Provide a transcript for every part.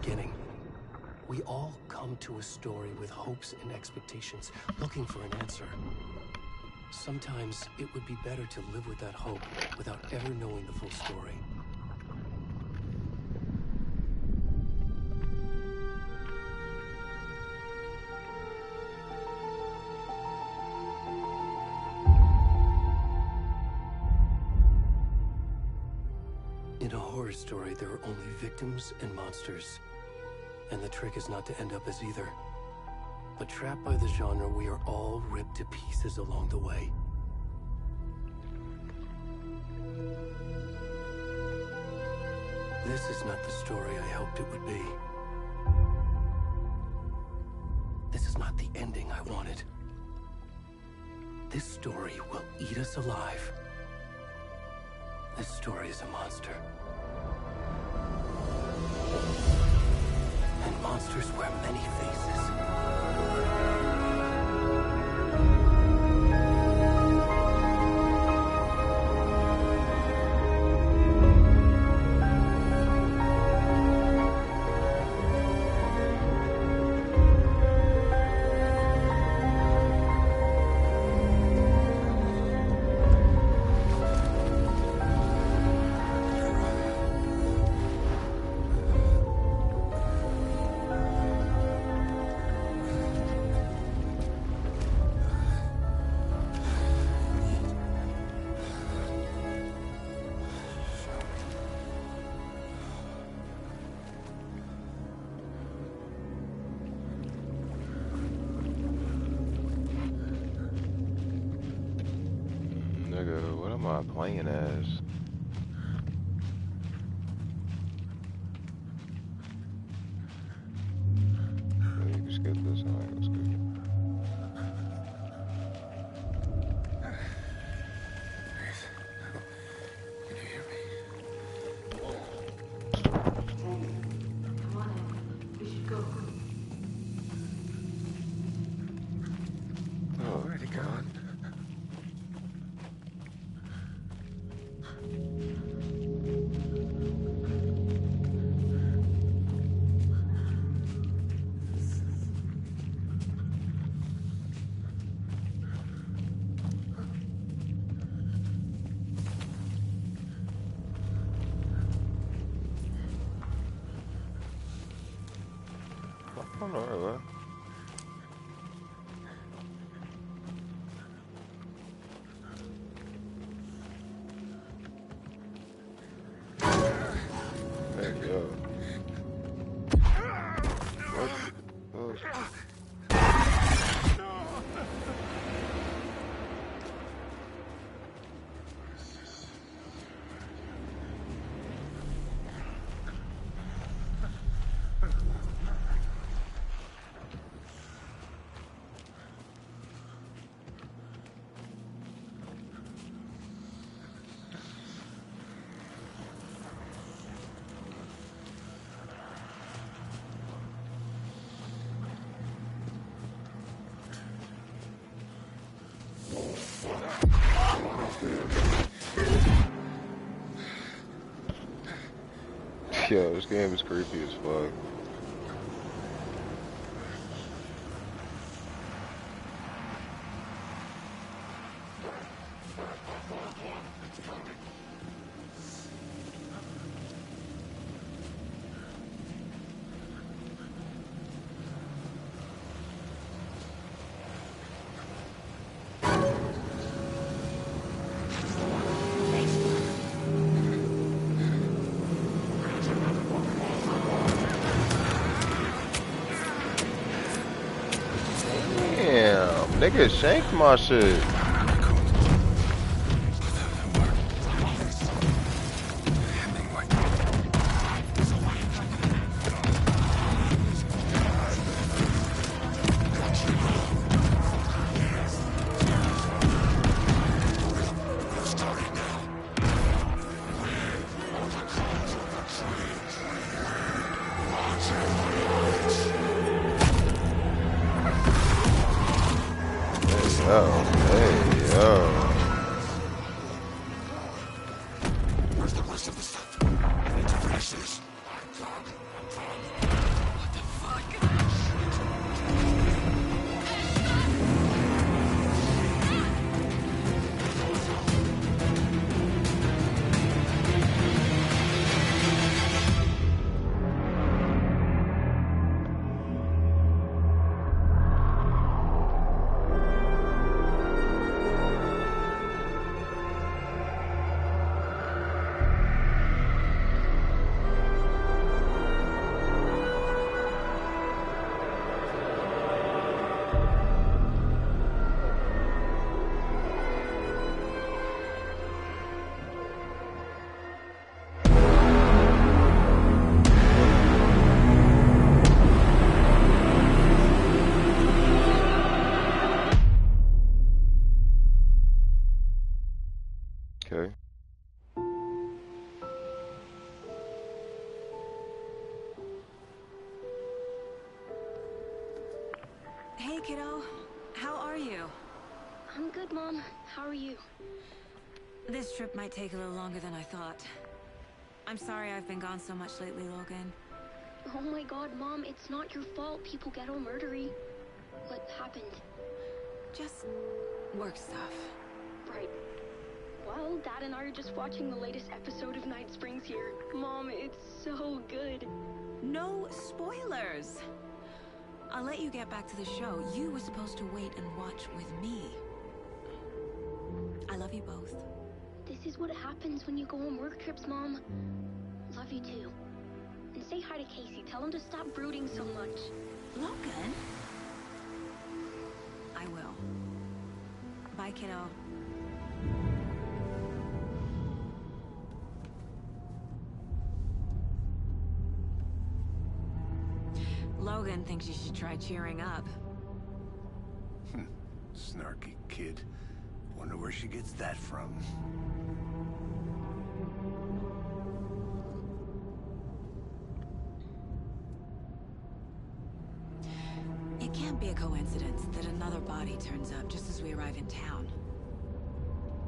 beginning. We all come to a story with hopes and expectations, looking for an answer. Sometimes it would be better to live with that hope without ever knowing the full story. In a horror story, there are only victims and monsters. And the trick is not to end up as either. But trapped by the genre, we are all ripped to pieces along the way. This is not the story I hoped it would be. This is not the ending I wanted. This story will eat us alive. This story is a monster. And monsters wear many faces. Nigga, what am I playing as? You can skip this. Alright, let's go. Can you hear me? Come on, Ed. We should go. Oh, Already gone. I don't know. There you go. What? Yo, this game is creepy as fuck. Nigga shanked my shit. Where's the rest of the stuff? I need to finish this. Okay. Hey, kiddo. How are you? I'm good, Mom. How are you? This trip might take a little longer than I thought. I'm sorry I've been gone so much lately, Logan. Oh my god, Mom, it's not your fault people get all murdery. What happened? Just work stuff. Right. Well, Dad and I are just watching the latest episode of Night Springs here. Mom, it's so good. No spoilers! I'll let you get back to the show. You were supposed to wait and watch with me. I love you both. This is what happens when you go on work trips, Mom. Love you too. And say hi to Casey. Tell him to stop brooding so much. Logan? I will. Bye, kiddo. Logan thinks you should try cheering up. Snarky kid. Wonder where she gets that from. It can't be a coincidence that another body turns up just as we arrive in town.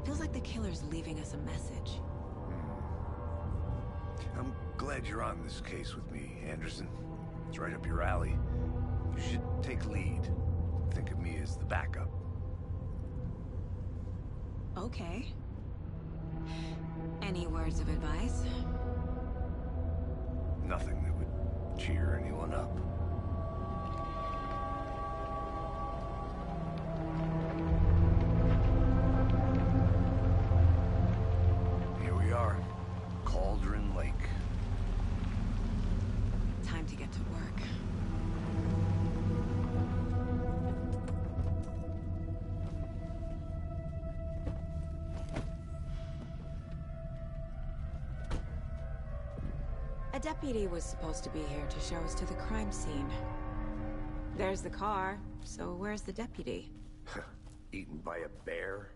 Feels like the killer's leaving us a message. I'm glad you're on this case with me, Anderson. It's right up your alley. You should take lead. Think of me as the backup. Okay. Any words of advice? Nothing that would cheer anyone up. Here we are. Cauldron Lake. Time to get to work. A deputy was supposed to be here to show us to the crime scene. There's the car, so where's the deputy? Eaten by a bear?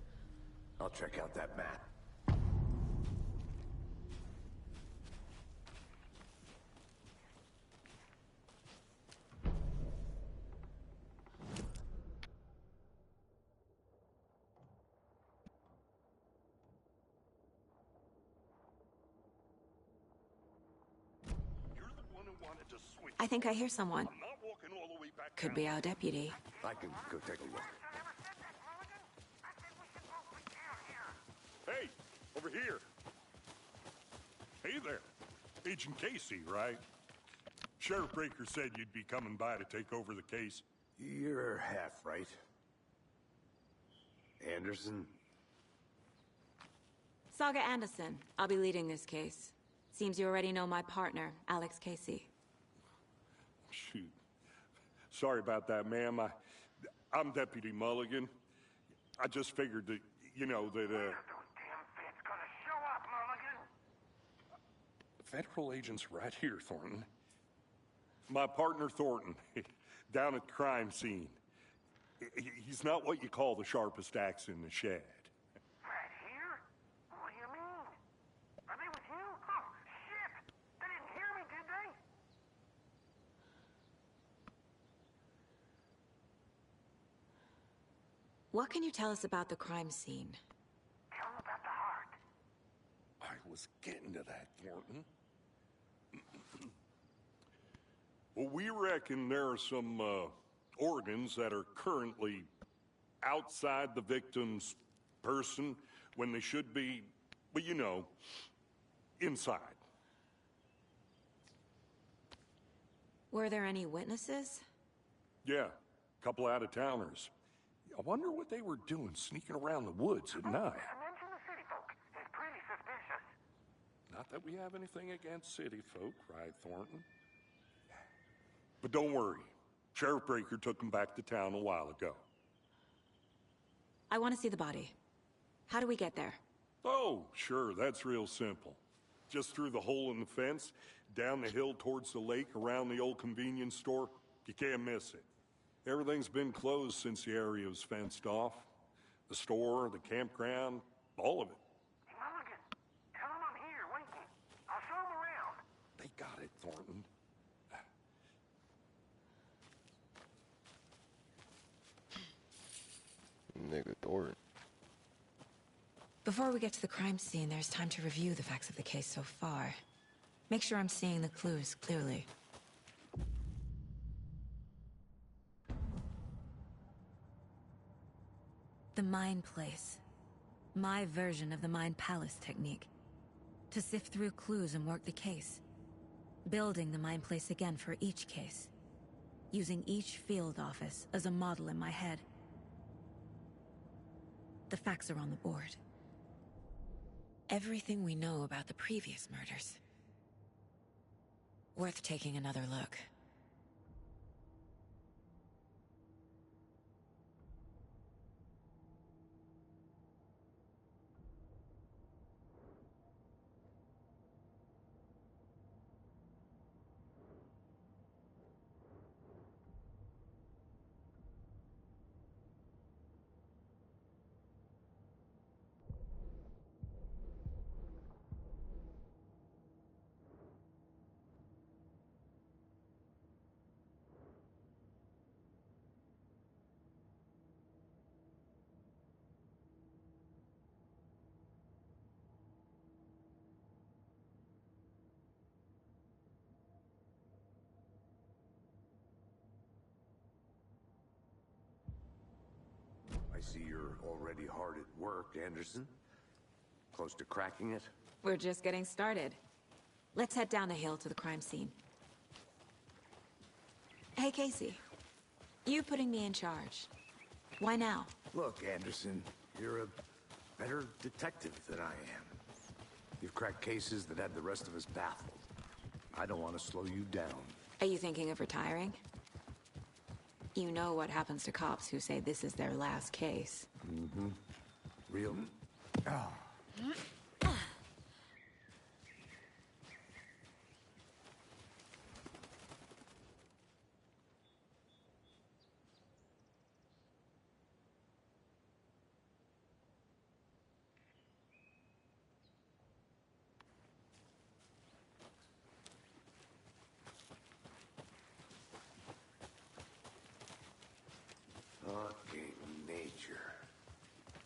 I'll check out that map. I think I hear someone. Could be our deputy. I can go take a look. Hey, over here. Hey there. Agent Casey, right? Sheriff Breaker said you'd be coming by to take over the case. You're half right. Anderson? Saga Anderson. I'll be leading this case. Seems you already know my partner, Alex Casey. Shoot. Sorry about that, ma'am. I'm Deputy Mulligan. I just figured that, you know, that, Federal agent's right here, Thornton. My partner, Thornton, down at the crime scene. He's not what you call the sharpest axe in the shed. Right here? What do you mean? Are they with you? Oh, shit! They didn't hear me, did they? What can you tell us about the crime scene? Tell them about the heart. I was getting to that, Thornton. Well, we reckon there are some organs that are currently outside the victim's person when they should be, well, you know, inside. Were there any witnesses? Yeah, a couple out-of-towners. I wonder what they were doing sneaking around the woods at night. Mention the city folk. It's pretty suspicious. Not that we have anything against city folk, right, Thornton? But don't worry. Sheriff Breaker took them back to town a while ago. I want to see the body. How do we get there? Oh, sure, that's real simple. Just through the hole in the fence, down the hill towards the lake, around the old convenience store. You can't miss it. Everything's been closed since the area was fenced off. The store, the campground, all of it. You Thornton. Before we get to the crime scene, there's time to review the facts of the case so far. Make sure I'm seeing the clues clearly. The Mind Place. My version of the Mind Palace technique. To sift through clues and work the case. Building the Mind Place again for each case. Using each field office as a model in my head. The facts are on the board. Everything we know about the previous murders. Worth taking another look. I see you're already hard at work, Anderson. Close to cracking it? We're just getting started. Let's head down the hill to the crime scene. Hey, Casey. You putting me in charge. Why now? Look, Anderson, you're a better detective than I am. You've cracked cases that had the rest of us baffled. I don't want to slow you down. Are you thinking of retiring? You know what happens to cops who say this is their last case. Mm-hmm. Real? Oh. Fucking nature.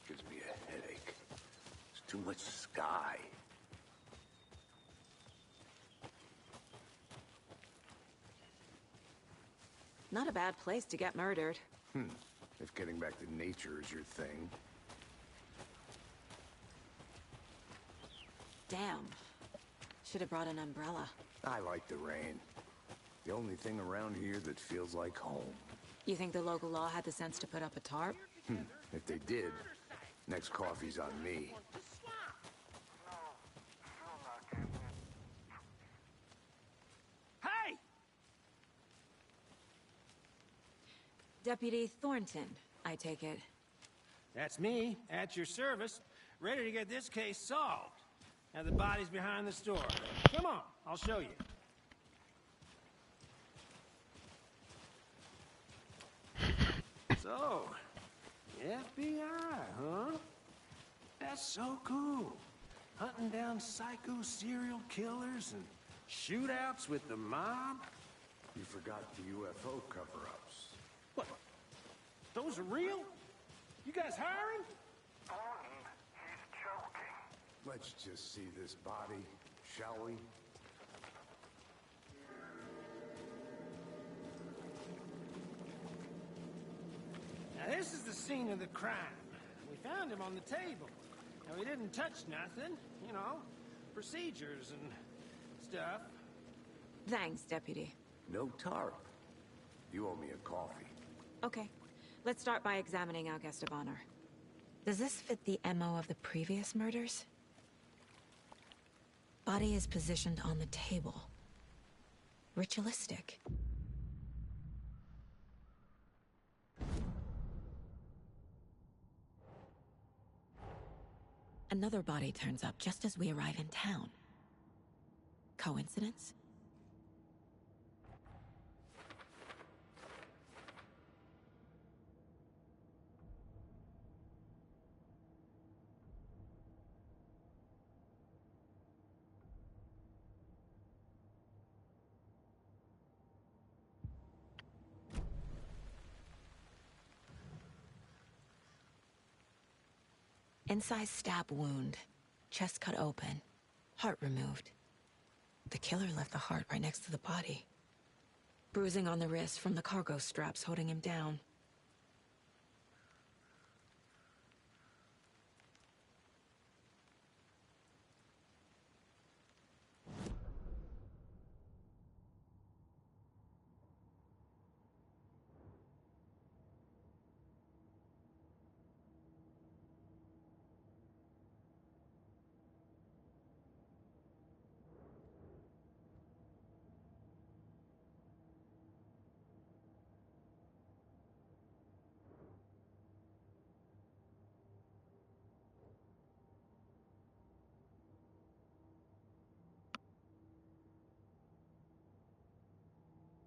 Gives me a headache. There's too much sky. Not a bad place to get murdered. If getting back to nature is your thing. Damn. Should have brought an umbrella. I like the rain. The only thing around here that feels like home. You think the local law had the sense to put up a tarp? If they did, next coffee's on me. Hey! Deputy Thornton, I take it. That's me, at your service, ready to get this case solved. Now the body's behind the store. Come on, I'll show you. So, FBI, huh? That's so cool. Hunting down psycho serial killers and shootouts with the mob. You forgot the UFO cover-ups. What? Those are real? You guys hiring? Thornton, he's joking. Let's just see this body, shall we? Now this is the scene of the crime. We found him on the table. Now we didn't touch nothing, you know, procedures and stuff. Thanks, Deputy. No tarp. You owe me a coffee. Okay. Let's start by examining our guest of honor. Does this fit the MO of the previous murders? Body is positioned on the table. Ritualistic. Another body turns up just as we arrive in town. Coincidence? Incised stab wound. Chest cut open. Heart removed. The killer left the heart right next to the body. Bruising on the wrist from the cargo straps holding him down.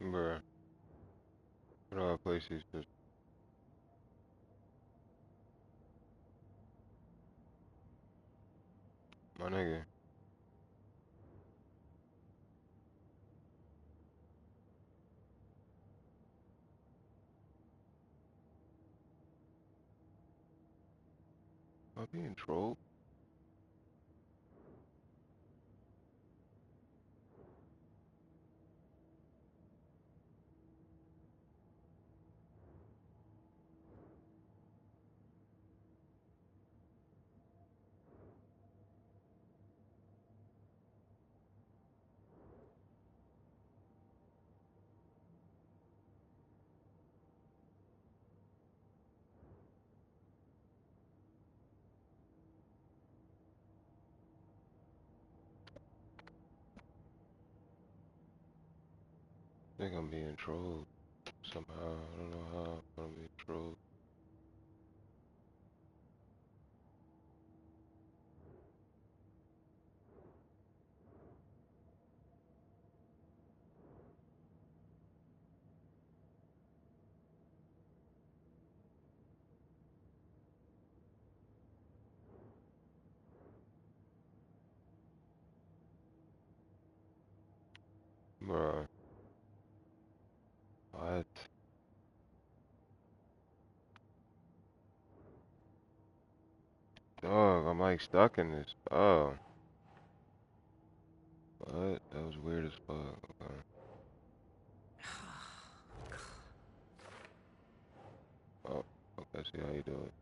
Bruh. What do I place these just my nigga. Am I being trolled? I think I'm being trolled somehow. I don't know how, but I'm being trolled. Bruh. What? Dog, I'm like stuck in this. Oh. What? That was weird as fuck. Okay. Oh, okay, see how you do it.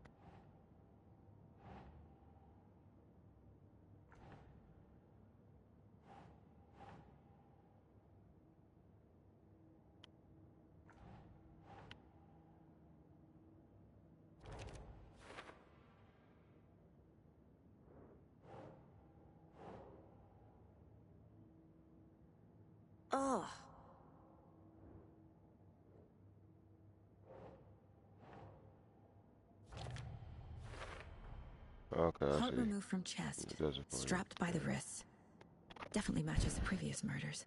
Ugh. Okay, I Heart see. removed from chest. It does it for you. Strapped by the wrists. Definitely matches the previous murders.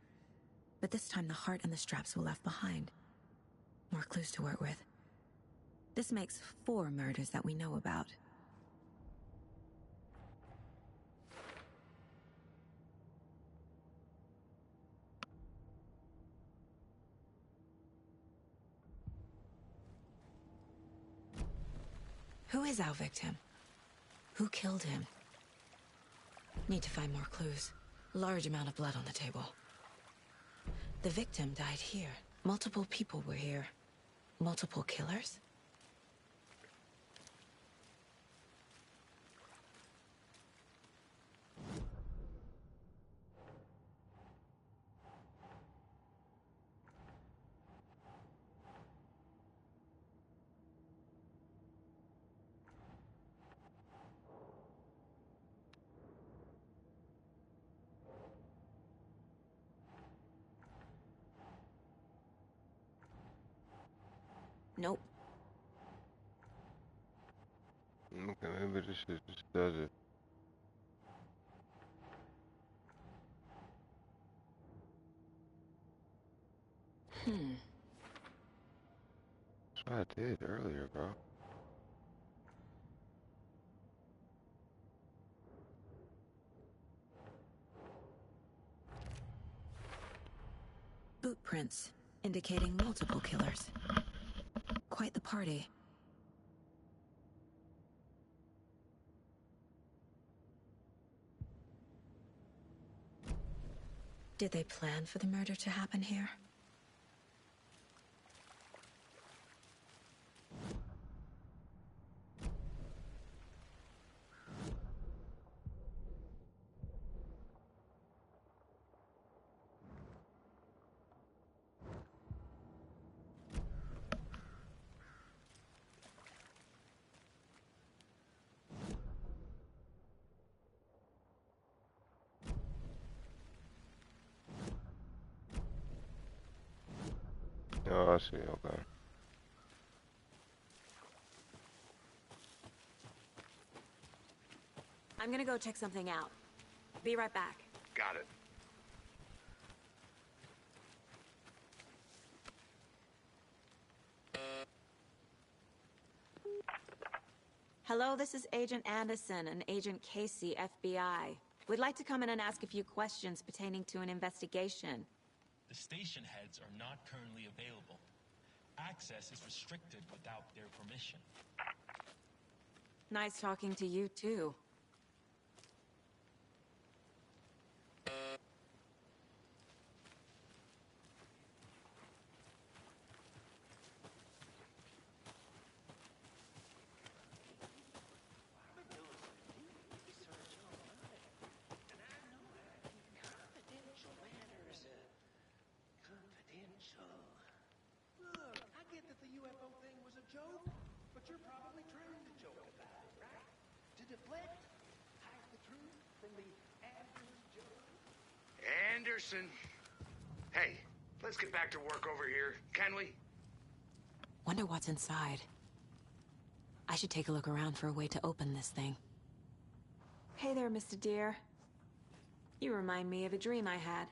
But this time the heart and the straps were left behind. More clues to work with. This makes 4 murders that we know about. Who is our victim? Who killed him? Need to find more clues. Large amount of blood on the table. The victim died here. Multiple people were here. Multiple killers? Nope. Okay, maybe this shit just does it. That's what I did earlier, bro. Boot prints, indicating multiple killers. Quite the party. Did they plan for the murder to happen here? Oh, I see, okay. I'm gonna go check something out. Be right back. Got it. Hello, this is Agent Anderson and Agent Casey, FBI. We'd like to come in and ask a few questions pertaining to an investigation. The station heads are not currently available. Access is restricted without their permission. Nice talking to you, too. Anderson. Hey, let's get back to work over here, can we? Wonder what's inside. I should take a look around for a way to open this thing. Hey there, Mr. Deer. You remind me of a dream I had.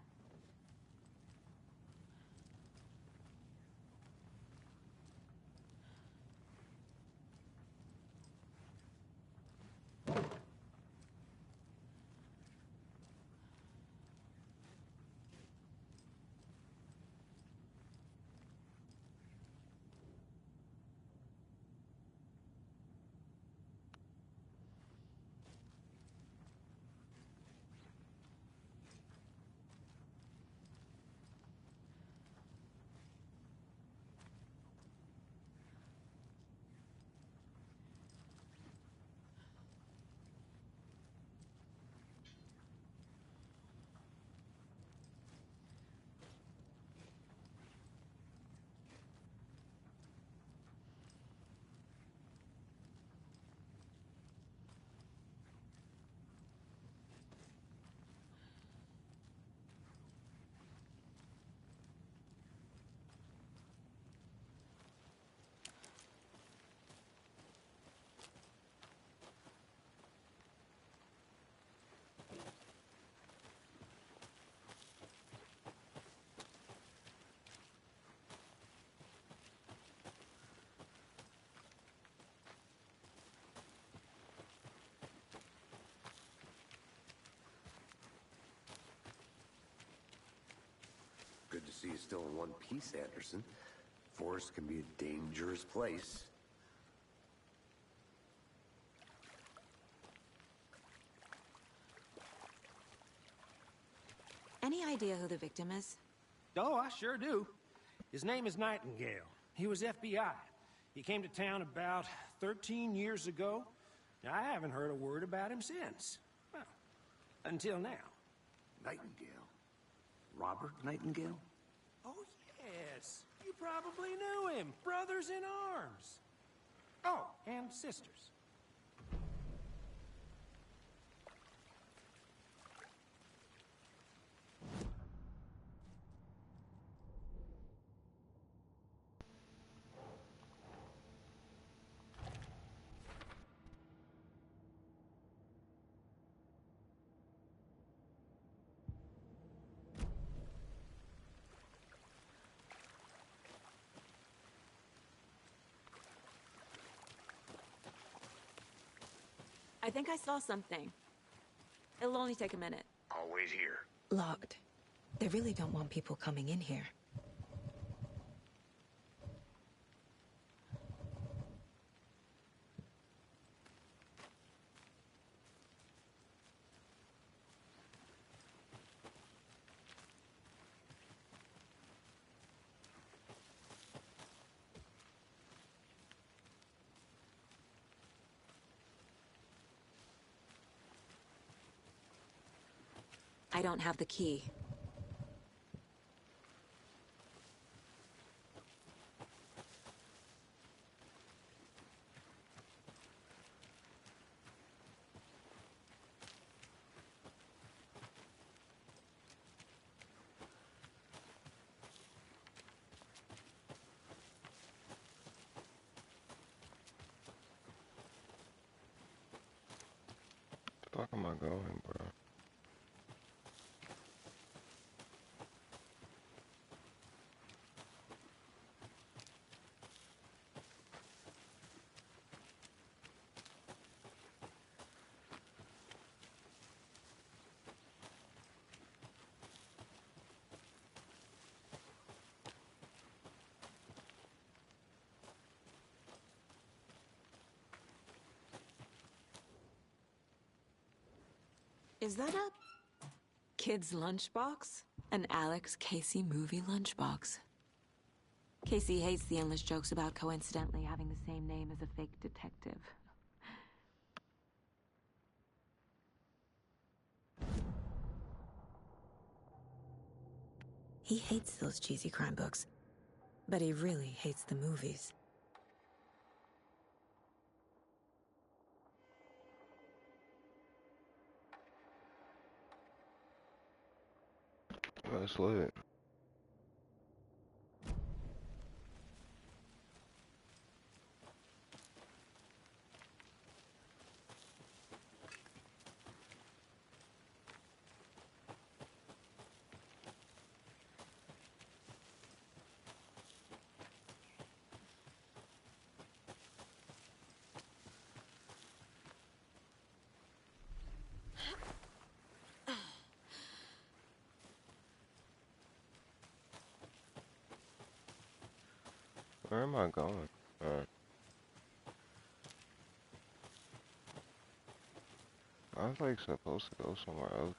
Good to see you still in one piece, Anderson. Forest can be a dangerous place. Any idea who the victim is? Oh, I sure do. His name is Nightingale. He was FBI. He came to town about 13 years ago. I haven't heard a word about him since. Well, until now. Nightingale? Robert Nightingale? Oh, yes. You probably knew him. Brothers in arms. Oh, and sisters. I think I saw something. It'll only take a minute. I'll wait here. Locked. They really don't want people coming in here. I don't have the key. The fuck am I going, bro? Is that a kid's lunchbox? An Alex Casey movie lunchbox. Casey hates the endless jokes about coincidentally having the same name as a fake detective. He hates those cheesy crime books, but he really hates the movies. That's lit. Where am I going? I was like supposed to go somewhere else.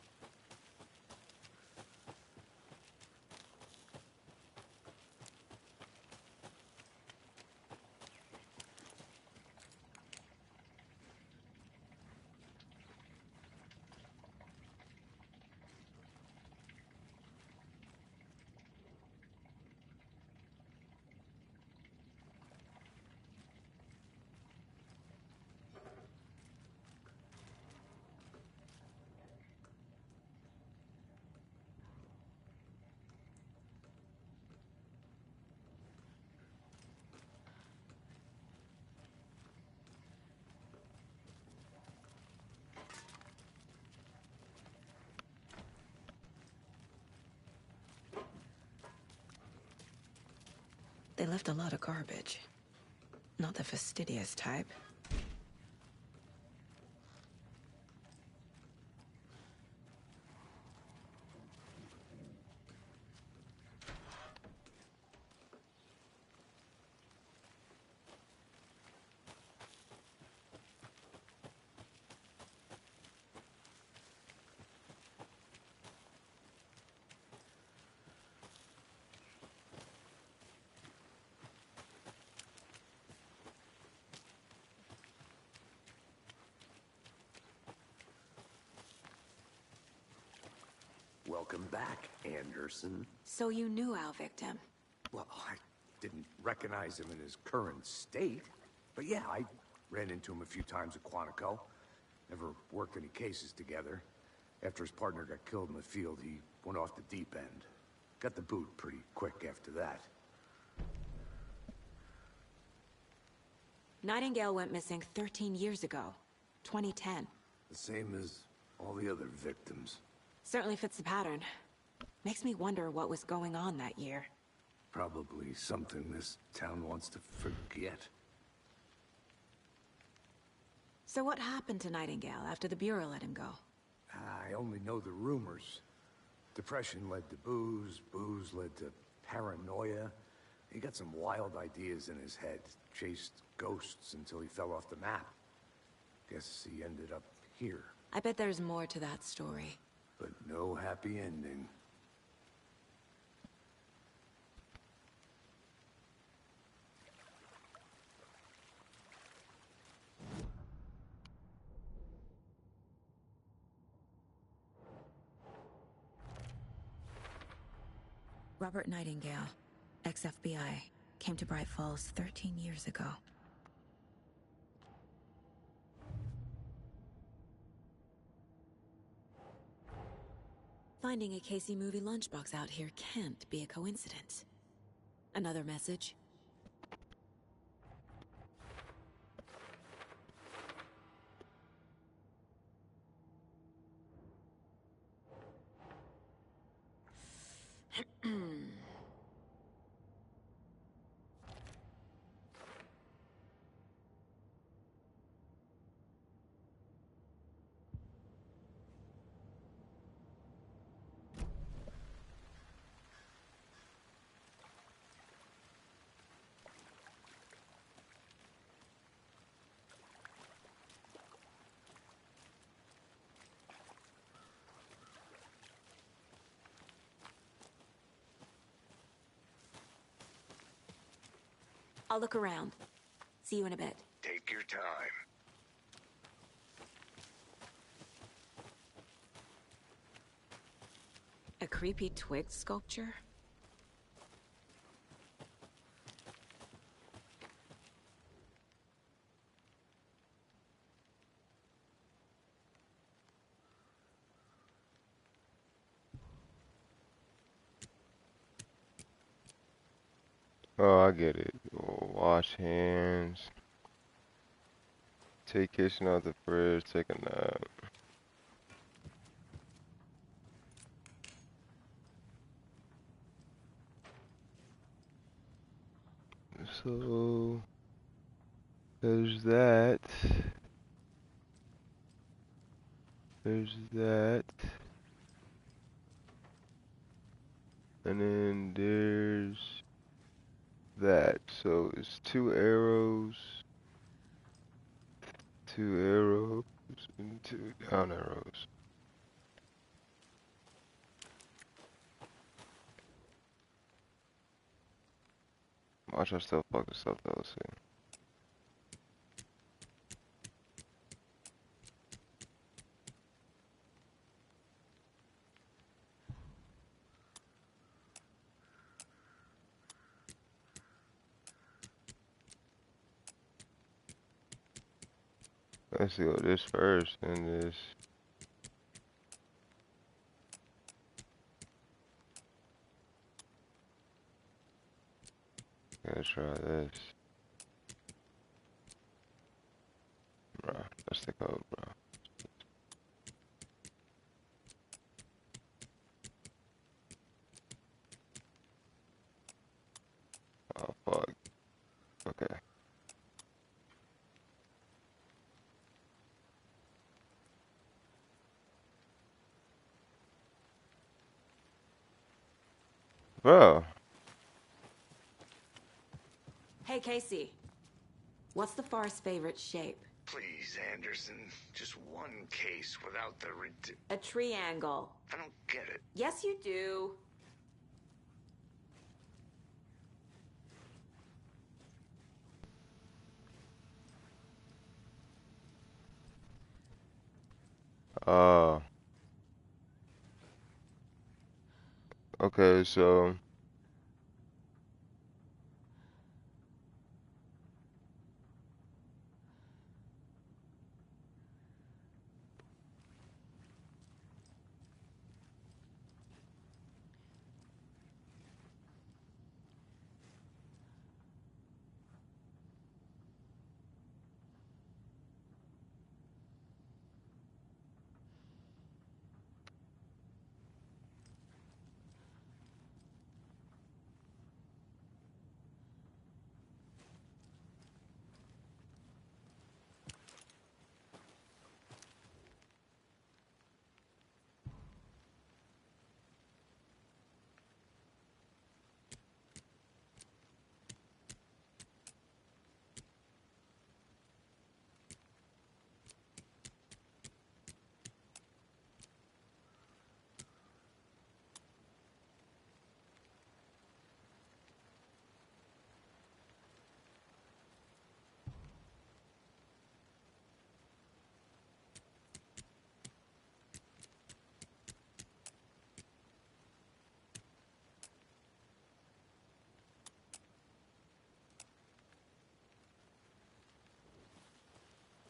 They left a lot of garbage. Not the fastidious type. Welcome back, Anderson. So you knew our victim? Well, I didn't recognize him in his current state. But yeah, I ran into him a few times at Quantico. Never worked any cases together. After his partner got killed in the field, he went off the deep end. Got the boot pretty quick after that. Nightingale went missing 13 years ago. 2010. The same as all the other victims. Certainly fits the pattern. Makes me wonder what was going on that year. Probably something this town wants to forget. So what happened to Nightingale after the Bureau let him go? I only know the rumors. Depression led to booze, booze led to paranoia. He got some wild ideas in his head, chased ghosts until he fell off the map. Guess he ended up here. I bet there's more to that story. But no happy ending. Robert Nightingale, ex-FBI, came to Bright Falls 13 years ago. Finding a Casey movie lunchbox out here can't be a coincidence. Another message? I'll look around. See you in a bit. Take your time. A creepy twig sculpture? Oh, I get it. Wash hands. Take kitchen out the fridge. Take a nap. So there's that. There's that. And then there's that. So it's 2 arrows, 2 arrows, and 2 down arrows. Watch I still fuck this up though, let's see. Let's go this first and this. Gotta try this. Bruh, that's the code, bro. Oh, fuck. Okay. Bro. Hey, Casey. What's the far's favorite shape? Please, Anderson. Just one case without the A triangle. I don't get it. Yes, you do. Okay, so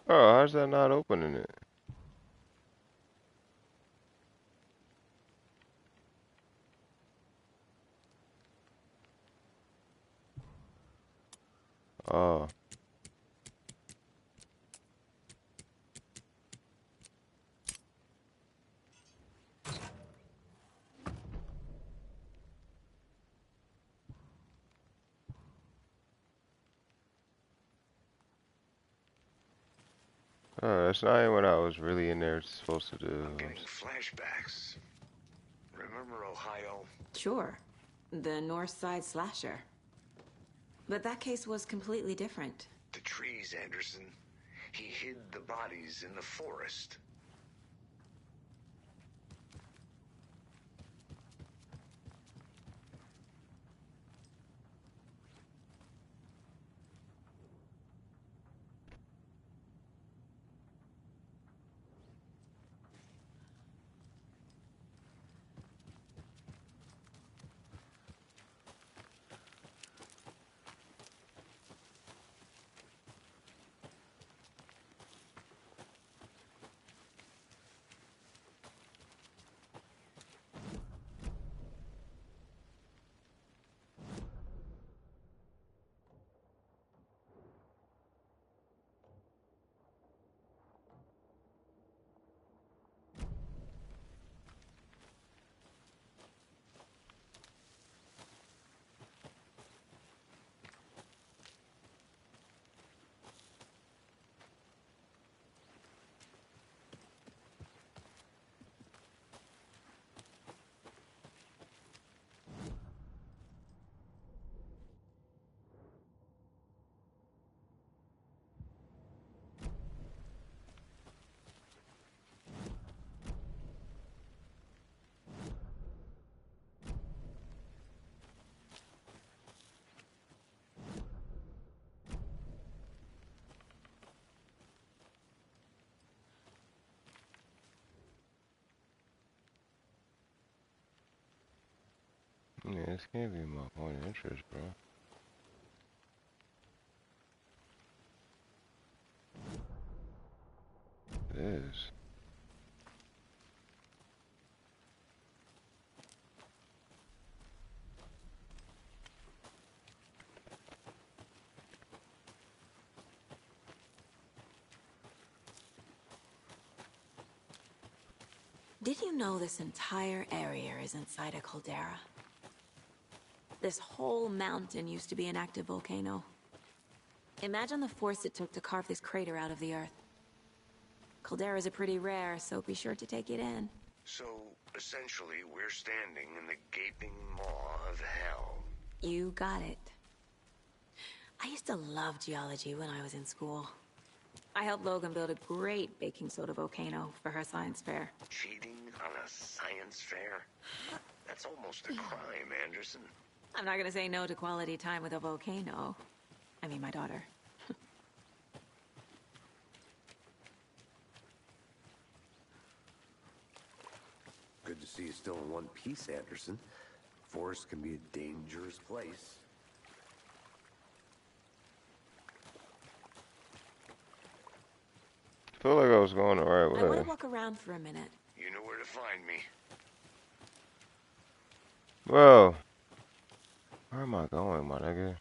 Oh, how's that not opening it? Oh. Oh, that's not what I was really in there supposed to do. I'm getting flashbacks. Remember Ohio? Sure. The North Side slasher. But that case was completely different. The trees, Anderson. He hid the bodies in the forest. Yeah, this can't be my point of interest, bro. It is. Did you know this entire area is inside a caldera? This whole mountain used to be an active volcano. Imagine the force it took to carve this crater out of the earth. Calderas are pretty rare, so be sure to take it in. So, essentially, we're standing in the gaping maw of hell. You got it. I used to love geology when I was in school. I helped Logan build a great baking soda volcano for her science fair. Cheating on a science fair? That's almost a crime, Anderson. I'm not gonna say no to quality time with a volcano. I mean, my daughter. Good to see you still in one piece, Anderson. Forest can be a dangerous place. I feel like I was going the right I want way. to walk around for a minute. You know where to find me. Well, where am I going, my nigga?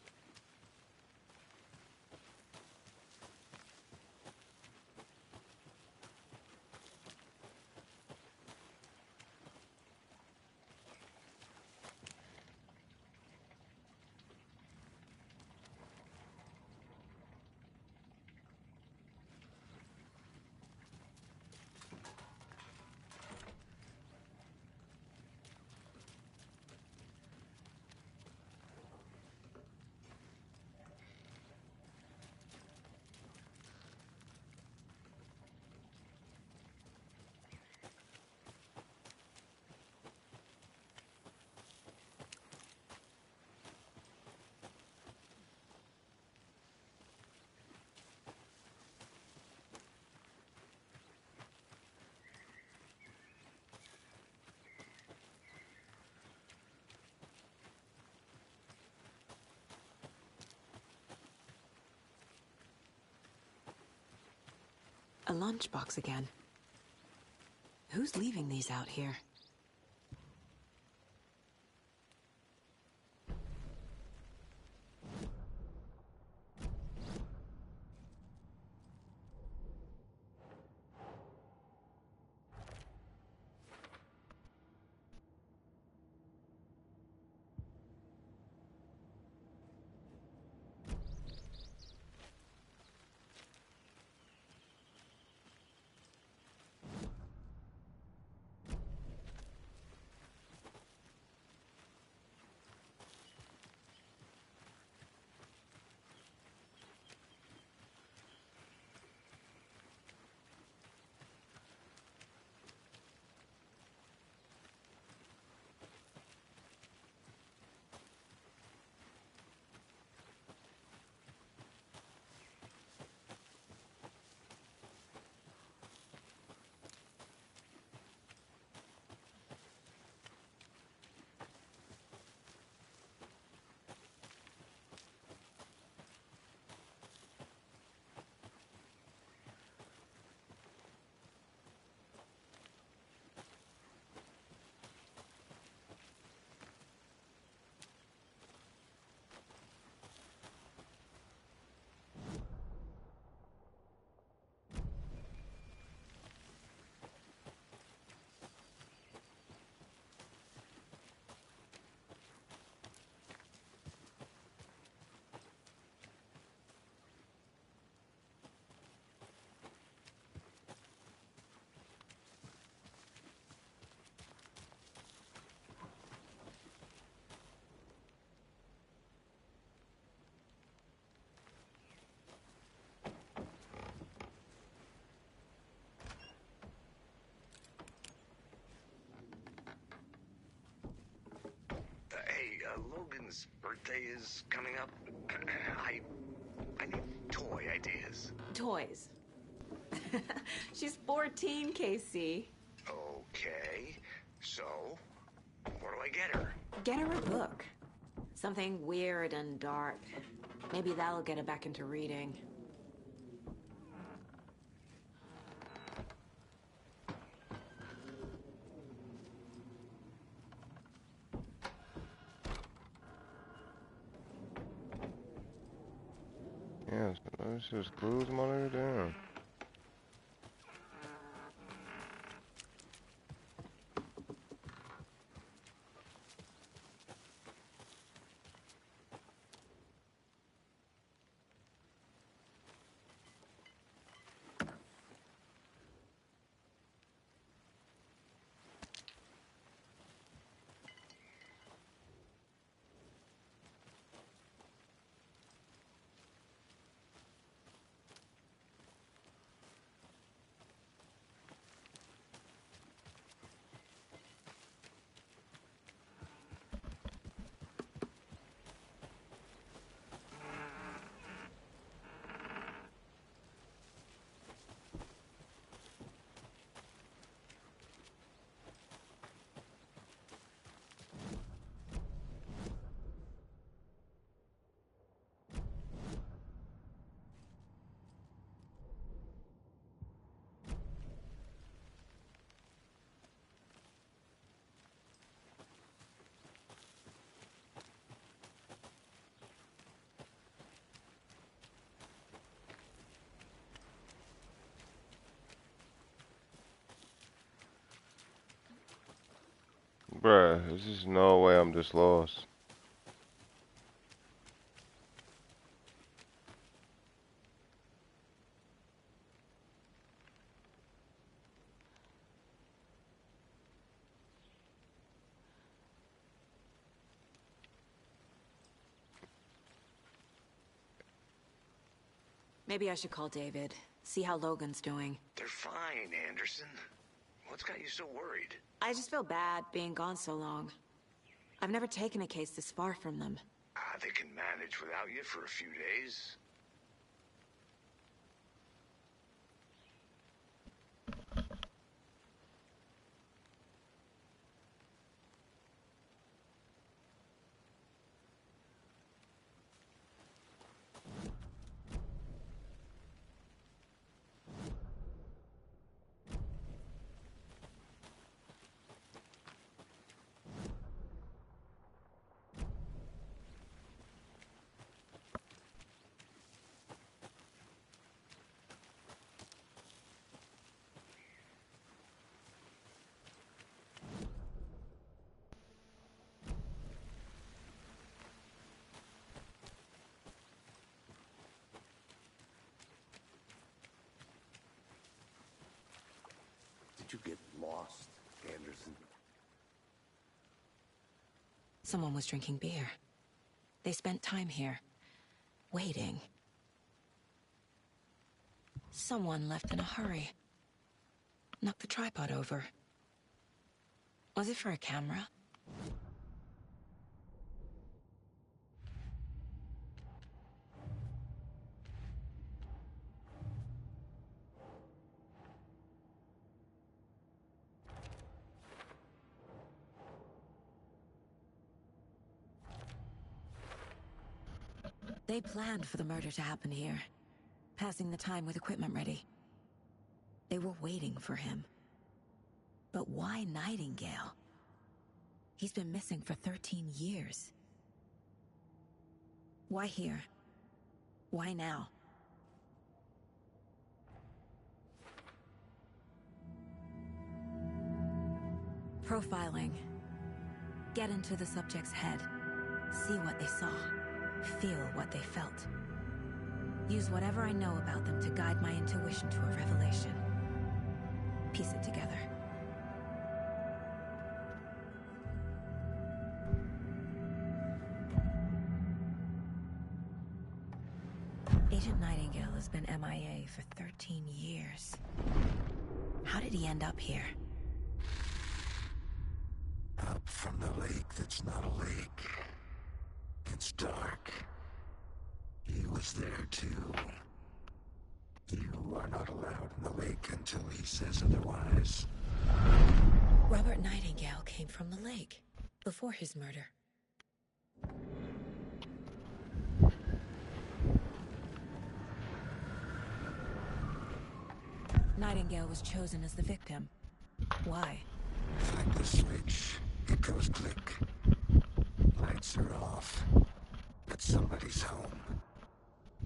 A lunchbox again. Who's leaving these out here? Logan's birthday is coming up. I need toy ideas. Toys. She's 14, Casey. Okay, so what do I get her? Get her a book. Something weird and dark. Maybe that'll get her back into reading. Yeah, so let's just close monitor down. Bruh, there's just no way I'm just lost. Maybe I should call David, see how Logan's doing. They're fine, Anderson. What's got you so worried? I just feel bad being gone so long. I've never taken a case this far from them. They can manage without you for a few days. you get lost, Anderson? Someone was drinking beer. They spent time here, waiting. Someone left in a hurry. Knocked the tripod over. Was it for a camera? They planned for the murder to happen here, passing the time with equipment ready. They were waiting for him. But why Nightingale? He's been missing for 13 years. Why here? Why now? Profiling. Get into the subject's head. See what they saw. Feel what they felt. Use whatever I know about them to guide my intuition to a revelation. Piece it together. Agent Nightingale has been MIA for 13 years. How did he end up here? Up from the lake that's not a lake. It's dark. He was there too. You are not allowed in the lake until he says otherwise. Robert Nightingale came from the lake, before his murder. Nightingale was chosen as the victim. Why? Find the switch. It goes click. Lights are off. But somebody's home.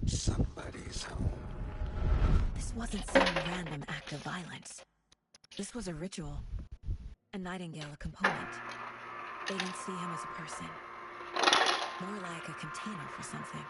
Somebody's home. This wasn't some random act of violence. This was a ritual. A Nightingale a component. They didn't see him as a person. More like a container for something.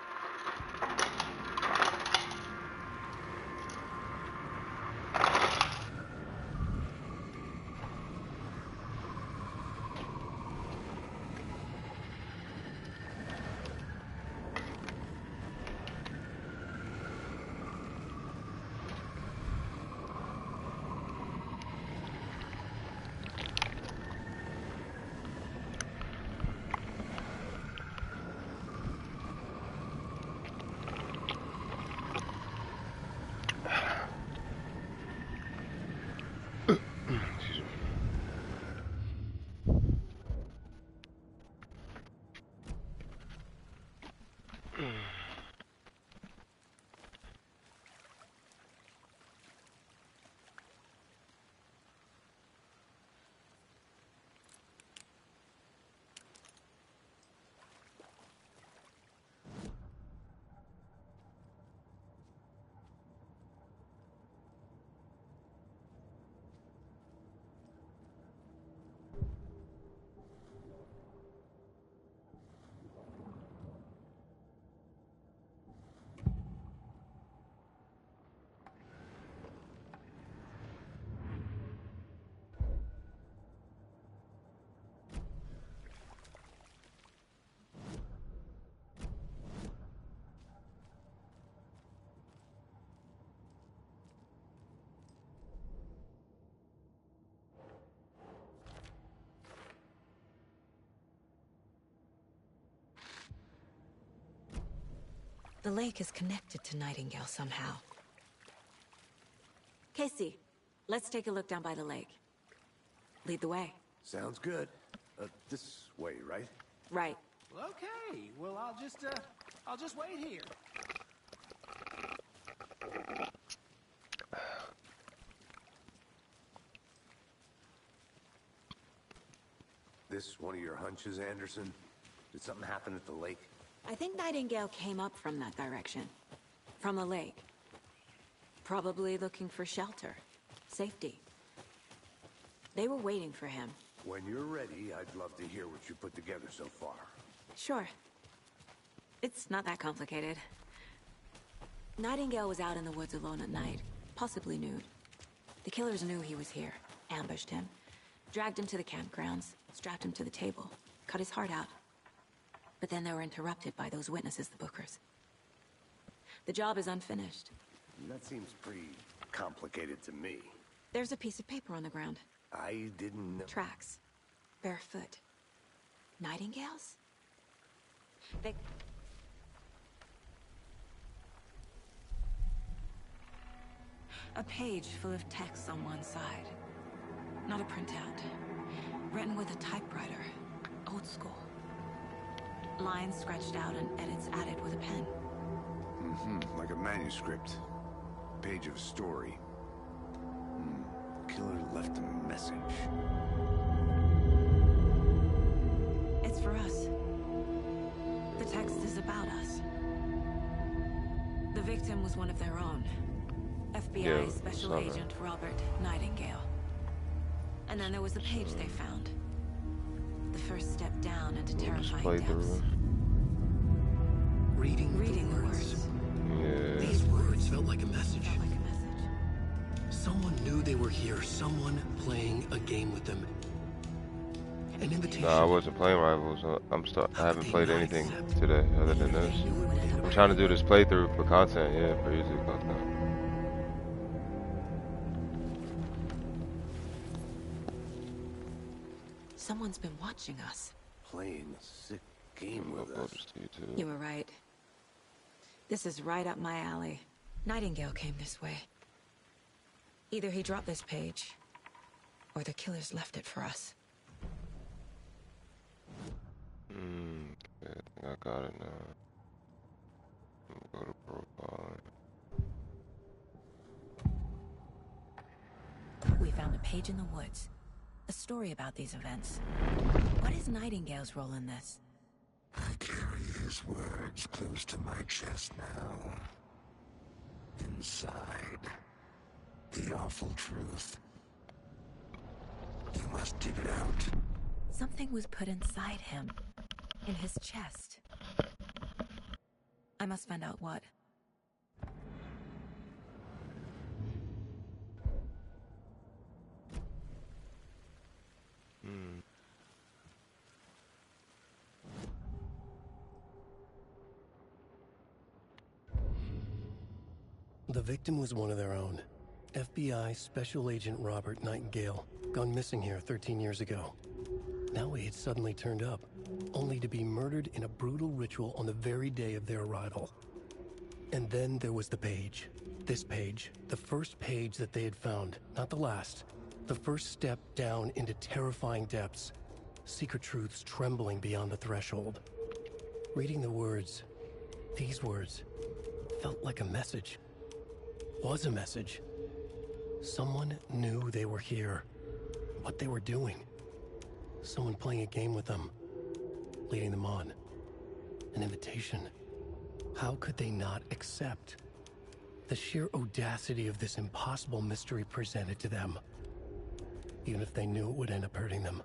The lake is connected to Nightingale somehow. Casey, let's take a look down by the lake. Lead the way. Sounds good. This way, right? Right. Okay, well, I'll just wait here. This one of your hunches, Anderson? Did something happen at the lake? I think Nightingale came up from that direction. From the lake. Probably looking for shelter. Safety. They were waiting for him. When you're ready, I'd love to hear what you put together so far. Sure. It's not that complicated. Nightingale was out in the woods alone at night, possibly nude. The killers knew he was here. ambushed him, dragged him to the campgrounds, strapped him to the table, cut his heart out. But then they were interrupted by those witnesses, the Bookers. The job is unfinished. That seems pretty complicated to me. There's a piece of paper on the ground. I didn't know. Tracks. Barefoot. Nightingales? They... A page full of text on one side. Not a printout. Written with a typewriter. Old school. Lines scratched out and edits added with a pen. Mm-hmm. Like a manuscript. Page of a story. Killer left a message. It's for us. The text is about us. The victim was one of their own. FBI Special Agent Robert Nightingale. And then there was the page they found. The first step down into terrifying depths. Reading the words. Yeah. These words felt like a message. Someone knew they were here. Someone playing a game with them. An invitation. Nah, I wasn't playing Rivals. I haven't played anything today other than this. I'm trying to do this playthrough for content, yeah, for YouTube content. Someone's been watching us. Playing a sick game with us. You were right. This is right up my alley. Nightingale came this way. Either he dropped this page, or the killers left it for us. Okay, I think I got it now. Go to profile. We found a page in the woods. A story about these events. What is Nightingale's role in this? I carry his words close to my chest now. Inside, the awful truth. You must dig it out. Something was put inside him. In his chest. I must find out what. The victim was one of their own. FBI Special Agent Robert Nightingale, gone missing here 13 years ago. Now he had suddenly turned up, only to be murdered in a brutal ritual on the very day of their arrival. And then there was the page. This page, the first page that they had found, not the last. The first step down into terrifying depths. Secret truths trembling beyond the threshold. Reading the words, these words, felt like a message. Was a message. Someone knew they were here. What they were doing. Someone playing a game with them. Leading them on. An invitation. How could they not accept? The sheer audacity of this impossible mystery presented to them. Even if they knew it would end up hurting them.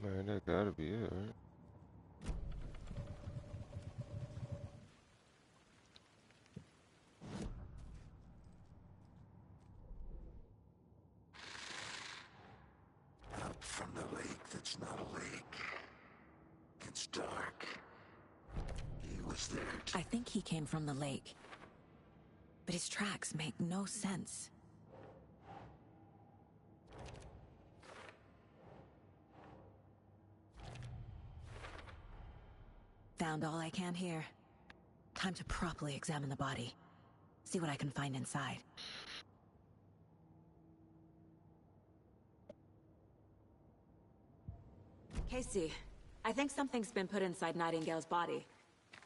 Man, that gotta be it, right? Up from the lake that's not a lake. It's dark. He was there too. I think he came from the lake. But his tracks make no sense. Found all I can here. Time to properly examine the body. See what I can find inside. Casey, I think something's been put inside Nightingale's body.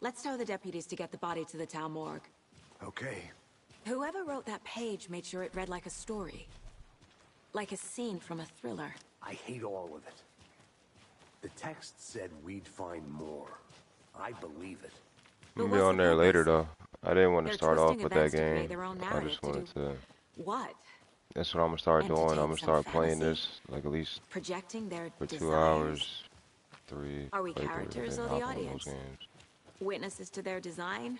Let's tell the deputies to get the body to the town morgue. Okay. Whoever wrote that page made sure it read like a story. Like a scene from a thriller. I hate all of it. The text said we'd find more. I believe it. But I'm gonna be what's on the there later purpose? though. I didn't want to They're start off twisting with that events to create game. their own I narrative just to wanted do to. what? That's what I'm gonna start doing. I'm Entertain gonna some start playing fantasy? this like at least Projecting their for 2 desires? hours, 3 Are we playthroughs, characters and or then the hop on those audience? games. Witnesses to their design?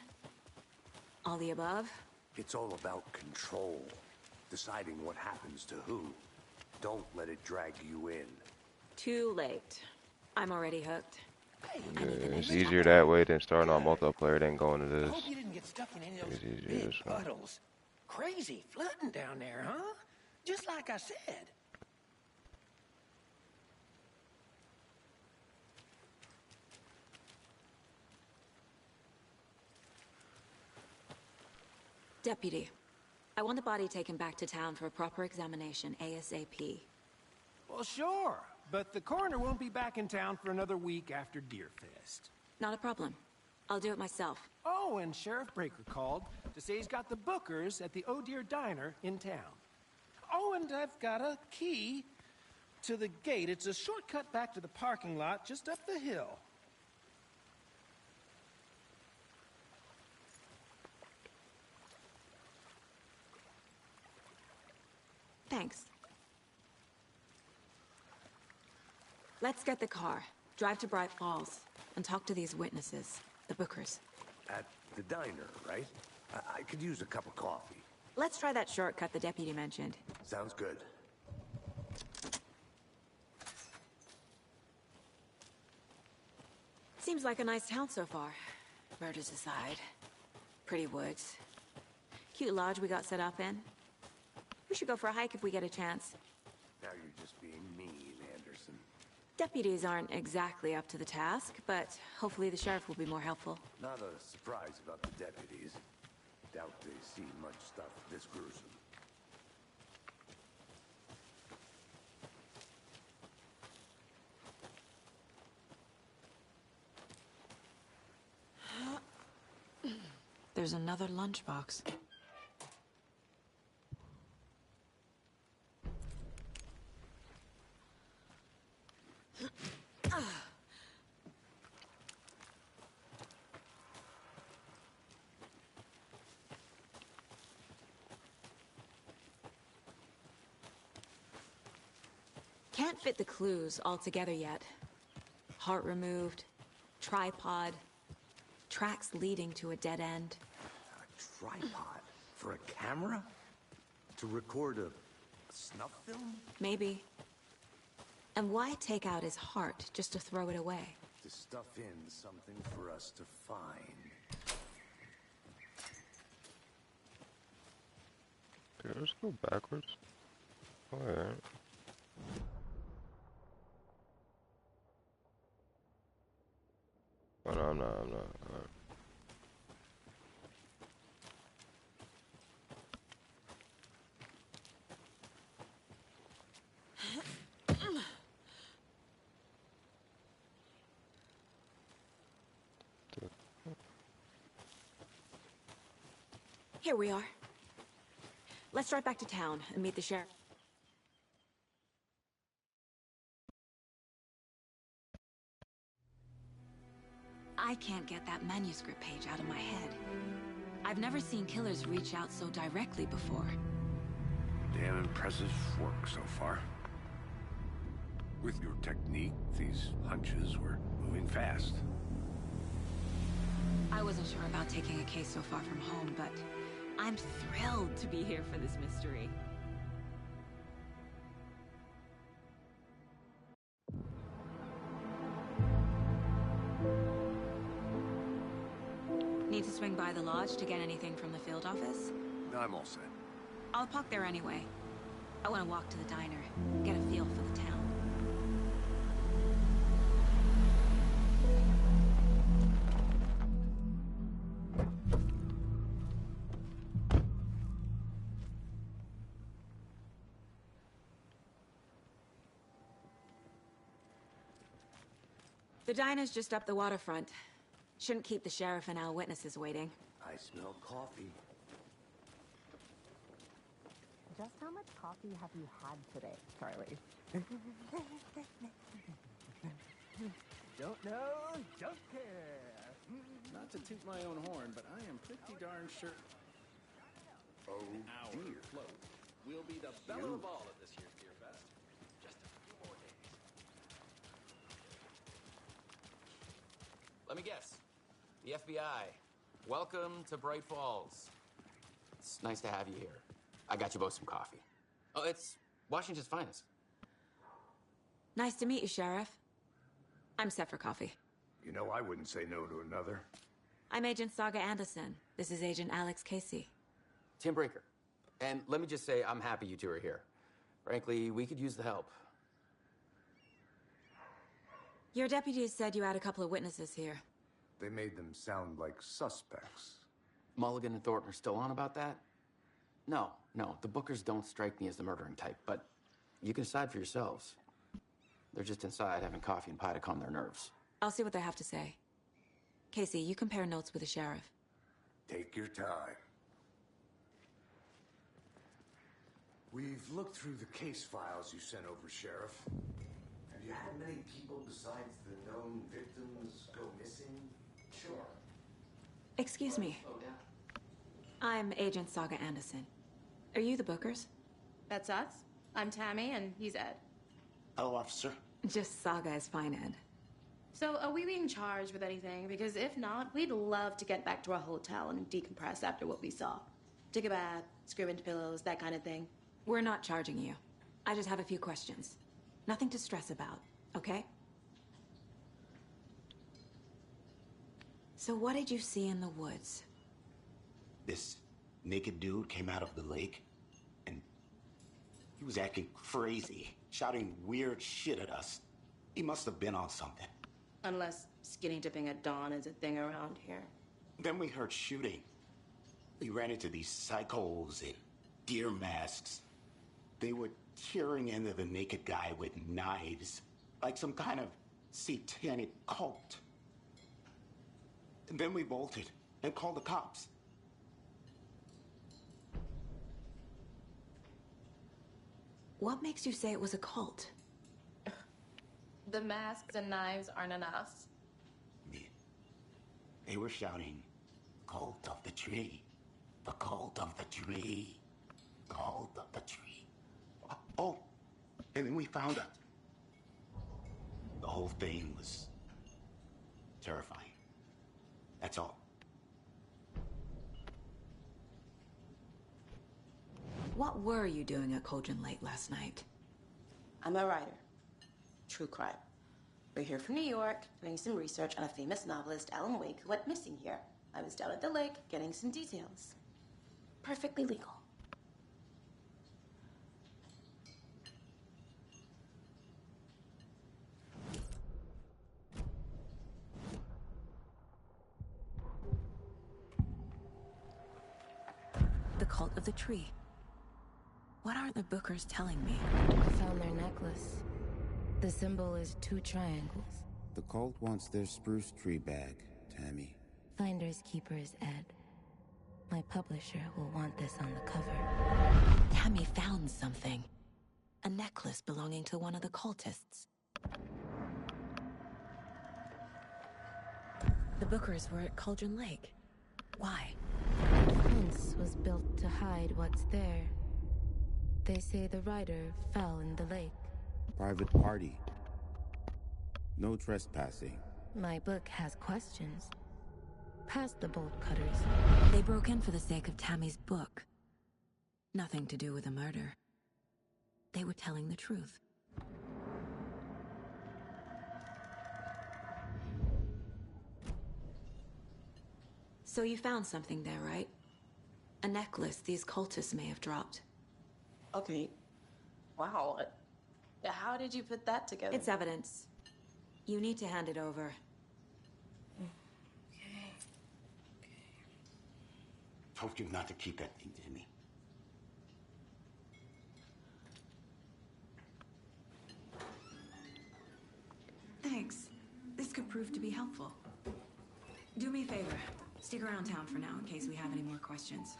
All the above? It's all about control. Deciding what happens to who. Don't let it drag you in. Too late. I'm already hooked. Yeah, it's easier that way than starting on multiplayer than going to I this. hope you didn't get stuck in any of those It's easier big this one. puddles. Crazy flooding down there, huh? Just like I said. Deputy, I want the body taken back to town for a proper examination ASAP. Well, sure. But the coroner won't be back in town for another week after Deerfest. Not a problem. I'll do it myself. Oh, and Sheriff Breaker called to say he's got the Bookers at the Oh Deer Diner in town. Oh, and I've got a key to the gate. It's a shortcut back to the parking lot just up the hill. Thanks. Let's get the car, drive to Bright Falls, and talk to these witnesses, the Bookers. At the diner, right? I could use a cup of coffee. Let's try that shortcut the deputy mentioned. Sounds good. Seems like a nice town so far. Murders aside. Pretty woods. Cute lodge we got set up in. We should go for a hike if we get a chance. Now you're just being mean, Anderson. Deputies aren't exactly up to the task, but hopefully the sheriff will be more helpful. Not a surprise about the deputies. Doubt they see much stuff this gruesome. There's another lunchbox. Can't fit the clues all together yet. Heart removed, tripod, tracks leading to a dead end. A tripod? For a camera? To record a snuff film? Maybe. And why take out his heart just to throw it away? To stuff in something for us to find. Okay, let's go backwards. Alright. Oh no, I'm not. Alright. Here we are. Let's drive back to town and meet the sheriff. I can't get that manuscript page out of my head. I've never seen killers reach out so directly before. Damn impressive work so far. With your technique, these hunches were moving fast. I wasn't sure about taking a case so far from home, but I'm thrilled to be here for this mystery. Need to swing by the lodge to get anything from the field office? I'm all set. I'll park there anyway. I want to walk to the diner, get a feel for the town. The diner's just up the waterfront. Shouldn't keep the sheriff and our witnesses waiting. I smell coffee. Just how much coffee have you had today, Charlie? Don't know, don't care. Not to toot my own horn, but I am pretty darn sure Oh, our dear. float will be the belle of all at this year's Beer Fest. Just a few more days. Let me guess. The FBI. Welcome to Bright Falls. It's nice to have you here. I got you both some coffee. Oh, it's Washington's finest. Nice to meet you, Sheriff. I'm set for coffee. You know, I wouldn't say no to another. I'm Agent Saga Anderson. This is Agent Alex Casey. Tim Breaker. And let me just say, I'm happy you two are here. Frankly, we could use the help. Your deputies said you had a couple of witnesses here. They made them sound like suspects. Mulligan and Thornton are still on about that? No, the Bookers don't strike me as the murdering type, but you can decide for yourselves. They're just inside having coffee and pie to calm their nerves. I'll see what they have to say. Casey, you compare notes with the sheriff. Take your time. We've looked through the case files you sent over, Sheriff. Have you had many people besides the known victims go missing? Sure. Excuse me. I'm Agent Saga Anderson. Are you the Bookers? That's us. I'm Tammy, and he's Ed. Hello, officer. Just Saga is fine, Ed. So, are we being charged with anything? Because if not, we'd love to get back to our hotel and decompress after what we saw. Take a bath, scream into pillows, that kind of thing. We're not charging you. I just have a few questions. Nothing to stress about, okay? So what did you see in the woods? This naked dude came out of the lake, and he was acting crazy, shouting weird shit at us. He must have been on something. Unless skinny dipping at dawn is a thing around here. Then we heard shooting. We ran into these psychos in deer masks. They were tearing into the naked guy with knives, like some kind of satanic cult. And then we bolted and called the cops. What makes you say it was a cult? The masks and knives aren't enough. They were shouting, "Cult of the tree, the cult of the tree, cult of the tree." Oh, and then we found out. The whole thing was terrifying. That's all. What were you doing at Cauldron Lake last night? I'm a writer. True crime. We're here from New York, doing some research on a famous novelist, Alan Wake, who went missing here. I was down at the lake, getting some details. Perfectly legal. The cult of the tree. What are the Bookers telling me? I found their necklace. The symbol is 2 triangles. The cult wants their spruce tree back, Tammy. Finders keepers, Ed. My publisher will want this on the cover. Tammy found something. A necklace belonging to one of the cultists. The Bookers were at Cauldron Lake. Why? The fence was built to hide what's there. They say the rider fell in the lake. Private party. No trespassing. My book has questions. Past the bolt cutters. They broke in for the sake of Tammy's book. Nothing to do with the murder. They were telling the truth. So you found something there, right? A necklace these cultists may have dropped. Okay. Wow. How did you put that together? It's evidence. You need to hand it over. Okay. Told you not to keep that thing to me. Thanks. This could prove to be helpful. Do me a favor. Stick around town for now in case we have any more questions.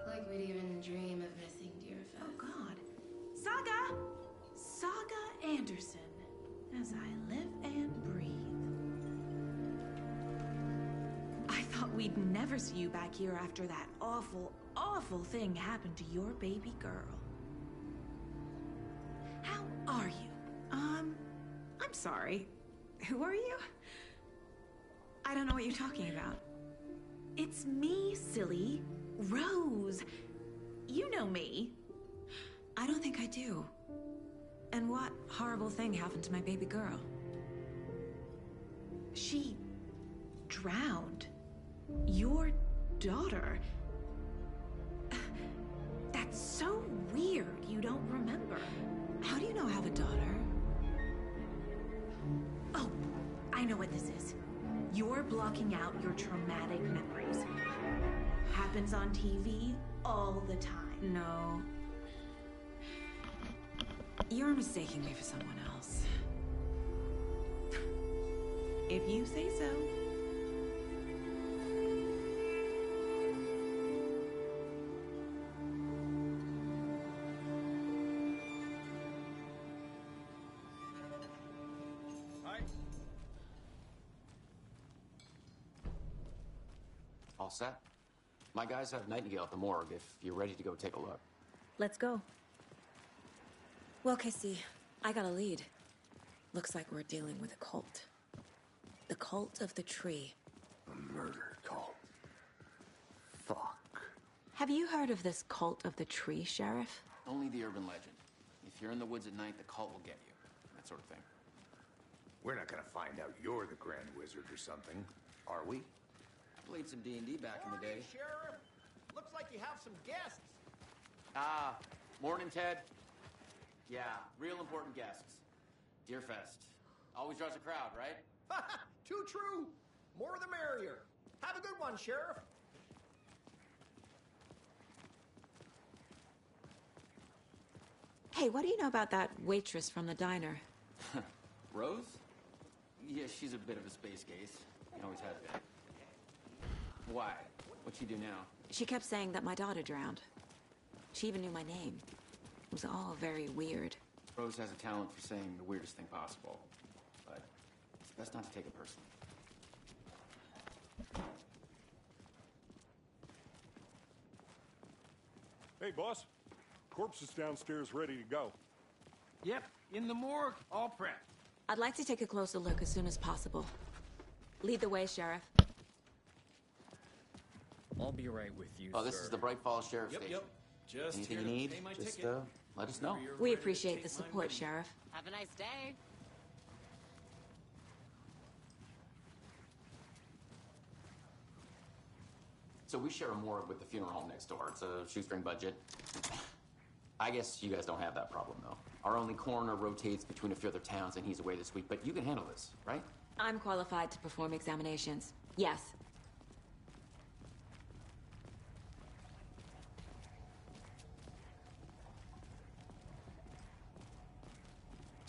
Like we'd even dream of missing Deerfest. Oh, God. Saga! Saga Anderson. As I live and breathe. we'd never see you back here after that awful, awful thing happened to your baby girl. How are you? I'm sorry. Who are you? I don't know what you're talking about. It's me, silly. Rose. You know me. I don't think I do. And what horrible thing happened to my baby girl? She drowned. Your daughter. That's so weird you don't remember. How do you know I have a daughter? Oh, I know what this is. You're blocking out your traumatic memories. Happens on TV all the time. No. You're mistaking me for someone else. If you say so. All set? My guys have Nightingale at the morgue if you're ready to go take a look. Let's go. Well, Casey, I got a lead. Looks like we're dealing with a cult. The Cult of the Tree. A murder cult. Fuck. Have you heard of this Cult of the Tree, Sheriff? Only the urban legend. If you're in the woods at night, the cult will get you. That sort of thing. We're not gonna find out you're the Grand Wizard or something, are we? Played some D&D back in the day. Sheriff. Looks like you have some guests. Ah, morning, Ted. Yeah, real important guests. Deerfest. Always draws a crowd, right? Too true. More the merrier. Have a good one, Sheriff. Hey, what do you know about that waitress from the diner? Rose? Yeah, she's a bit of a space case. She always has been. Why? What'd she do now? She kept saying that my daughter drowned. She even knew my name. It was all very weird. Rose has a talent for saying the weirdest thing possible. But it's best not to take it personally. Hey, boss. Corpse is downstairs ready to go. Yep, in the morgue, all prepped. I'd like to take a closer look as soon as possible. Lead the way, Sheriff. I'll be right with you, Oh, this sir. is the Bright Falls Sheriff Station. Yep. Just Anything here you to need, pay my just ticket. let us know. We appreciate the support, Sheriff. Have a nice day. So we share a morgue with the funeral home next door. It's a shoestring budget. I guess you guys don't have that problem, though. Our only coroner rotates between a few other towns, and he's away this week. But you can handle this, right? I'm qualified to perform examinations. Yes.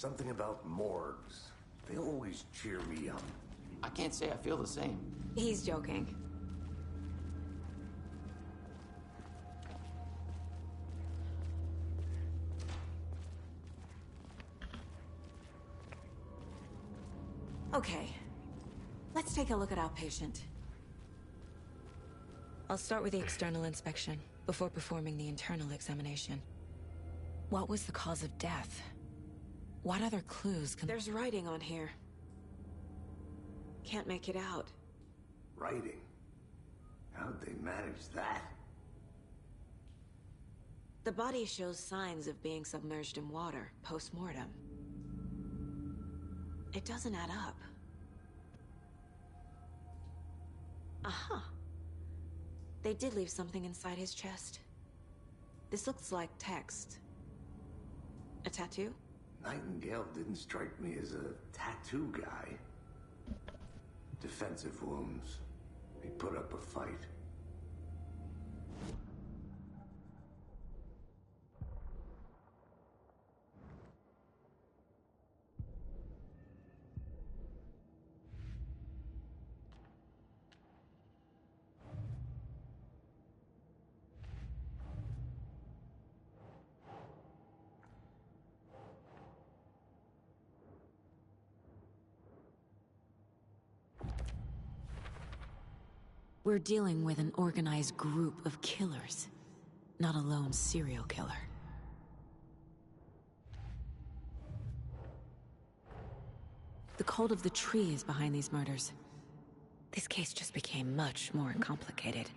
Something about morgues. They always cheer me up. I can't say I feel the same. He's joking. Okay. Let's take a look at our patient. I'll start with the external inspection before performing the internal examination. What was the cause of death? What other clues can... There's writing on here. Can't make it out. Writing? How'd they manage that? The body shows signs of being submerged in water, post-mortem. It doesn't add up. Aha. They did leave something inside his chest. This looks like text. A tattoo? Nightingale didn't strike me as a tattoo guy. Defensive wounds. He put up a fight. We're dealing with an organized group of killers, not a lone serial killer. The cult of the tree is behind these murders. This case just became much more complicated.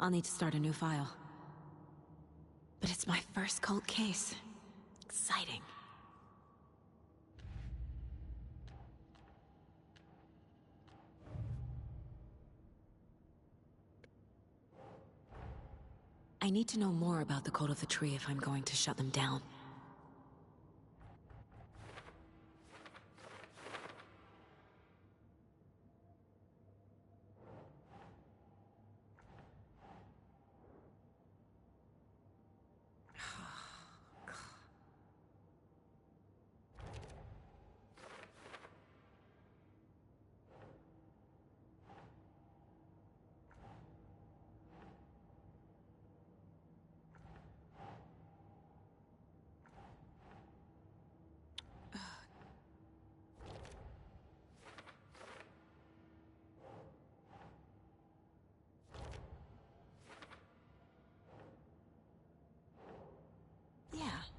I'll need to start a new file. But it's my first cult case. Exciting. I need to know more about the Cult of the Tree if I'm going to shut them down.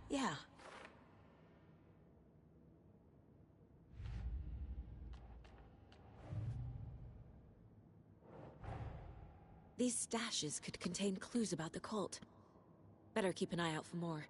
Yeah. These stashes could contain clues about the cult. Better keep an eye out for more.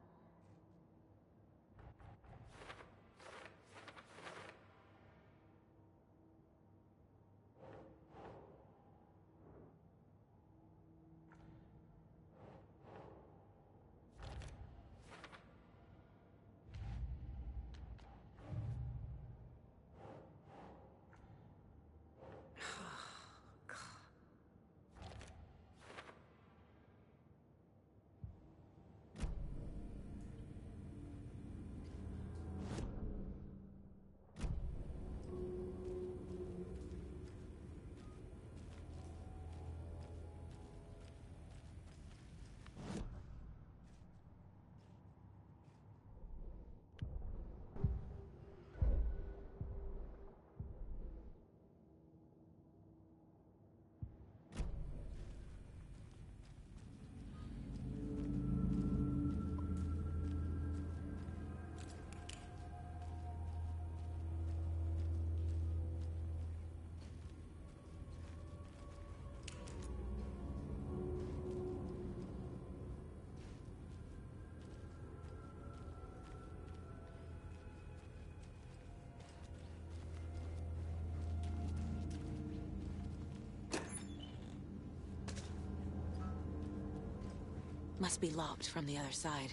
Must be locked from the other side.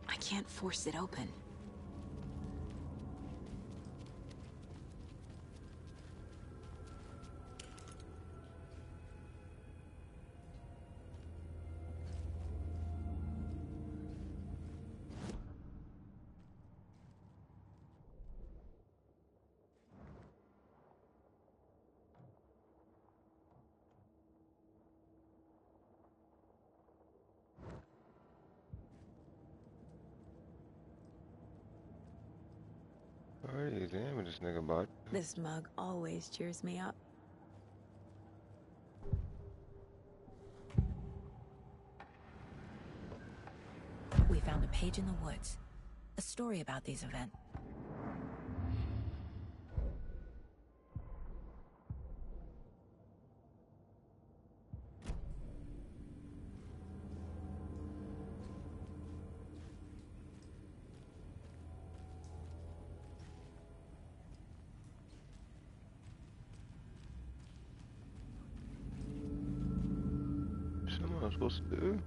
I can't force it open. Already examined this nigga body. This mug always cheers me up. We found a page in the woods. A story about these events. Something I'm supposed to do.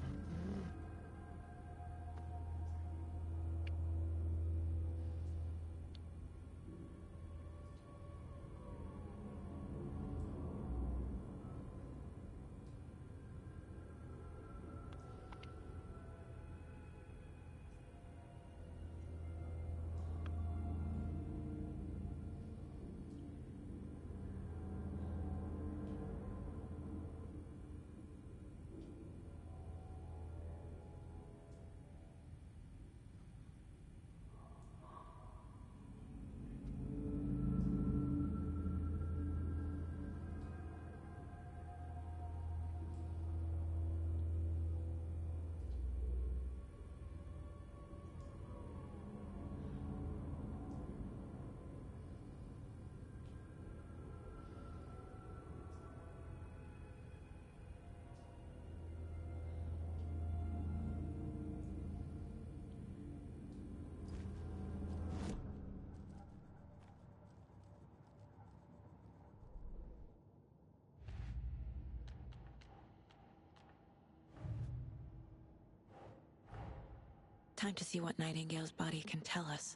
Time to see what Nightingale's body can tell us.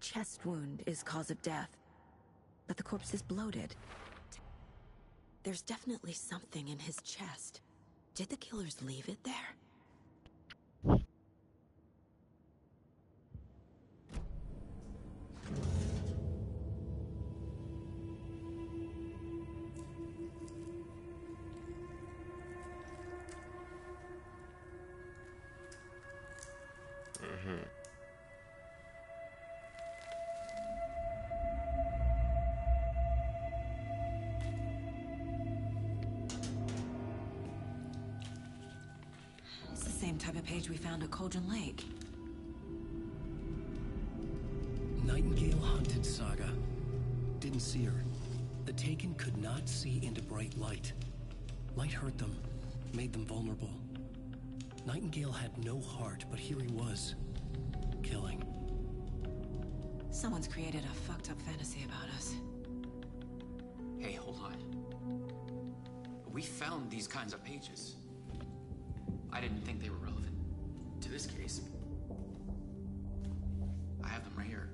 Chest wound is cause of death, but the corpse is bloated. There's definitely something in his chest. Did the killers leave it there? It's the same type of page we found at Cauldron Lake. Nightingale hunted Saga. Didn't see her. The Taken could not see into bright light. Light hurt them, made them vulnerable. Nightingale had no heart, but here he was, killing. Someone's created a fucked up fantasy about us. Hey, hold on. We found these kinds of pages. I didn't think they were relevant to this case. I have them right here.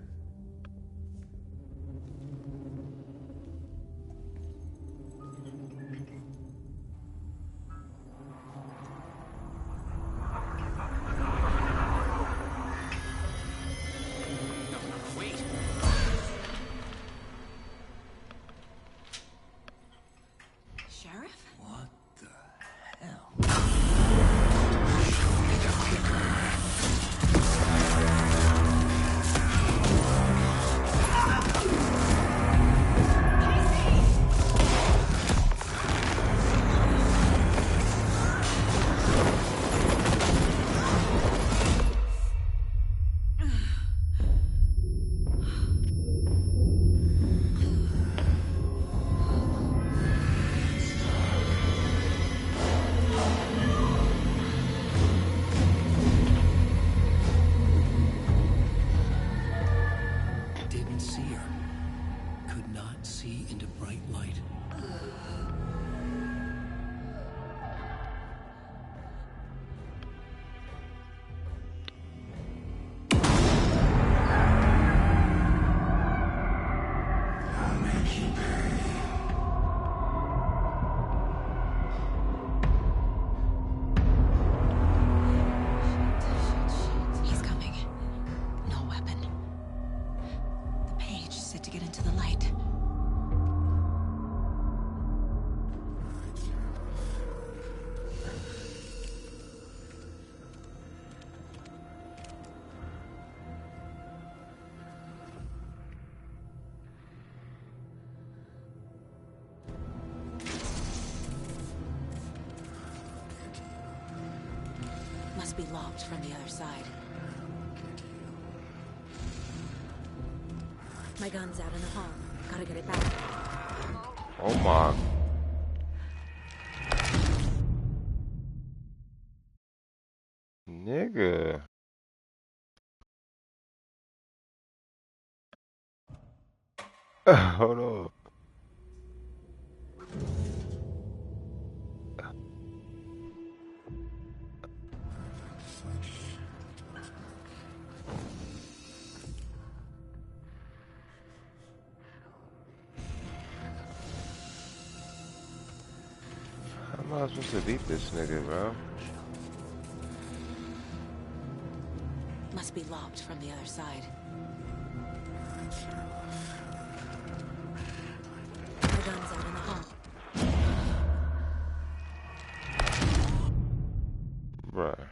Must be locked from the other side. My gun's out in the hall. Gotta get it back. Oh my. Nigga. Hold on. How am I supposed to beat this nigga, bro? Must be locked from the other side. My gun's out in the hall. Bruh.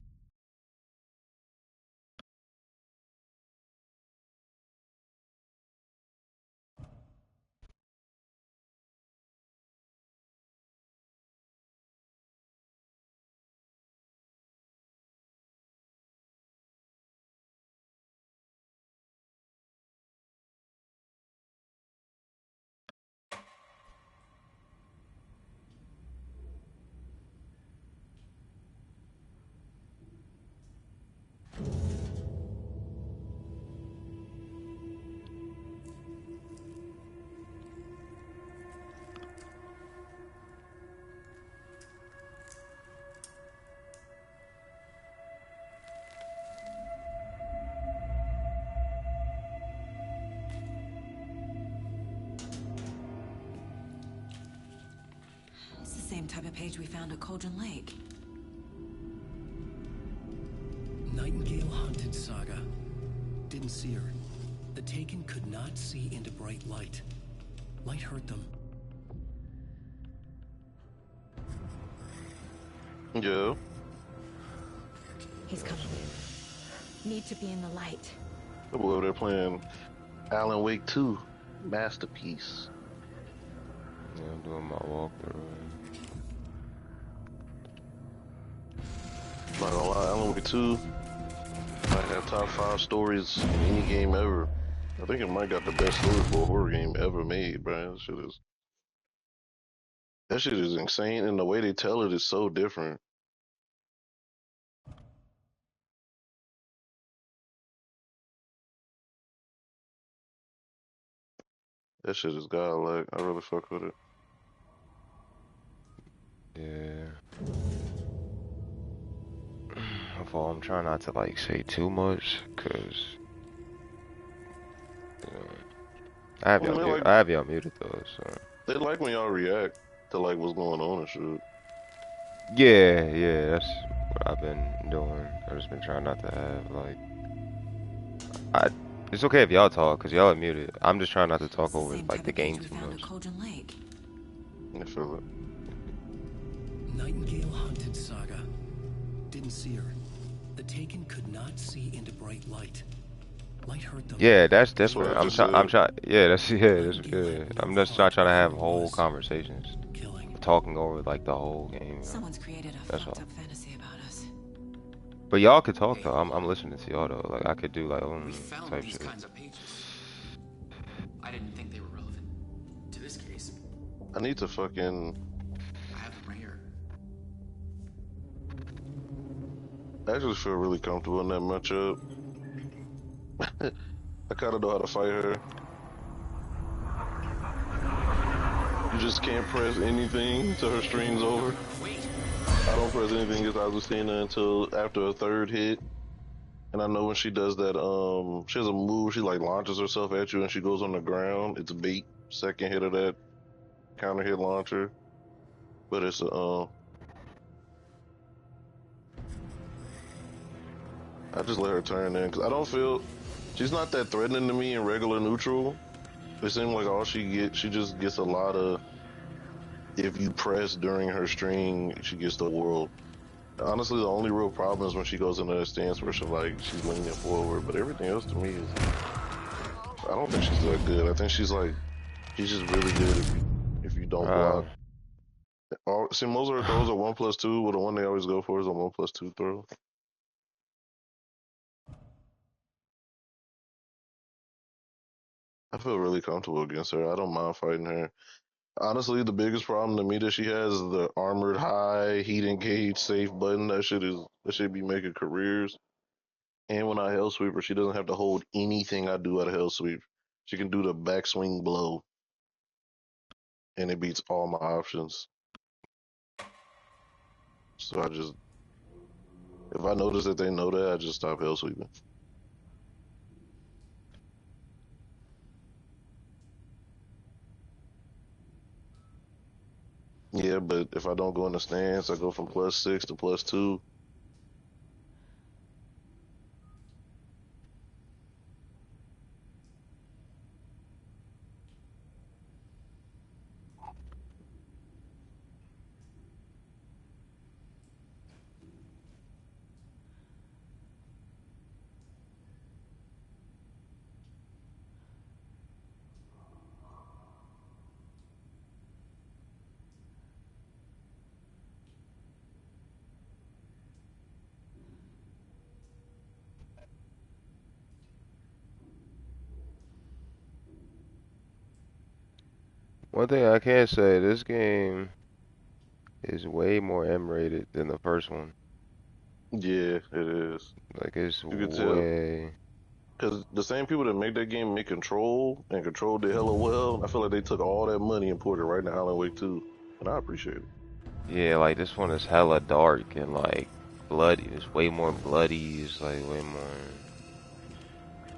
same type of page we found at Cauldron Lake. Nightingale hunted Saga. Didn't see her. The Taken could not see into bright light. Light hurt them. Yeah. He's coming. Need to be in the light. We're over there playing Alan Wake 2. Masterpiece. Yeah, I'm doing my walkthrough. Not gonna lie, Alan Wake 2 might have top 5 stories in any game ever. I think it might got the best story for a horror game ever made, bro. That shit is insane, and the way they tell it is so different. That shit is godlike. I really fuck with it. Yeah. I'm trying not to like say too much, cause you know, I have y'all muted though, so. They like when y'all react to like what's going on and shit. Yeah, that's what I've been doing. I've just been trying not to have like, it's okay if y'all talk, cause y'all are muted. I'm just trying not to talk over like the game too much. I feel it. Nightingale hunted Saga. Didn't see her. The Taken could not see into bright light. Light hurt them. Yeah, that's what I'm trying. Yeah, that's good. I'm just not trying to have whole conversations, talking over like the whole game. You know? Someone's created a fucked up fantasy about us. But y'all could talk though. I'm listening to y'all though. Like I could do like type these shit. kinds of pages. I didn't think they were relevant to this case. I need to fucking. I have them right here. I just feel really comfortable in that matchup. I kind of know how to fight her. You just can't press anything until her string's over. I don't press anything against Azucena until after a third hit. And I know when she does that, she has a move, she like launches herself at you and she goes on the ground. It's a bait. Second hit of that counter hit launcher. But it's a, I just let her turn in, because I don't feel, she's not that threatening to me in regular neutral. It seems like all she just gets a lot of, if you press during her string, she gets the world. Honestly, the only real problem is when she goes into that stance where she's leaning forward, but everything else to me is, I don't think she's that good. I think she's just really good if you don't block. See, most of her throws are 1+2, but the one they always go for is a 1+2 throw. I feel really comfortable against her. I don't mind fighting her. Honestly, the biggest problem to me that she has is the armored high, heat engage, safe button. That should be making careers. And when I hell sweep her, she doesn't have to hold anything I do at a hell sweep. She can do the backswing blow. And it beats all my options. So if I notice that they know that, I just stop hell sweeping. Yeah, but if I don't go in the stance, I go from +6 to +2. One thing I can say, this game is way more M-rated than the first one. Yeah, it is. Like, it's you can way... Because the same people that make that game make Control, and Control did hella well. I feel like they took all that money and poured it right into Alan Wake 2, and I appreciate it. Yeah, like, this one is hella dark and, like, bloody. It's way more bloody. It's, like, way more...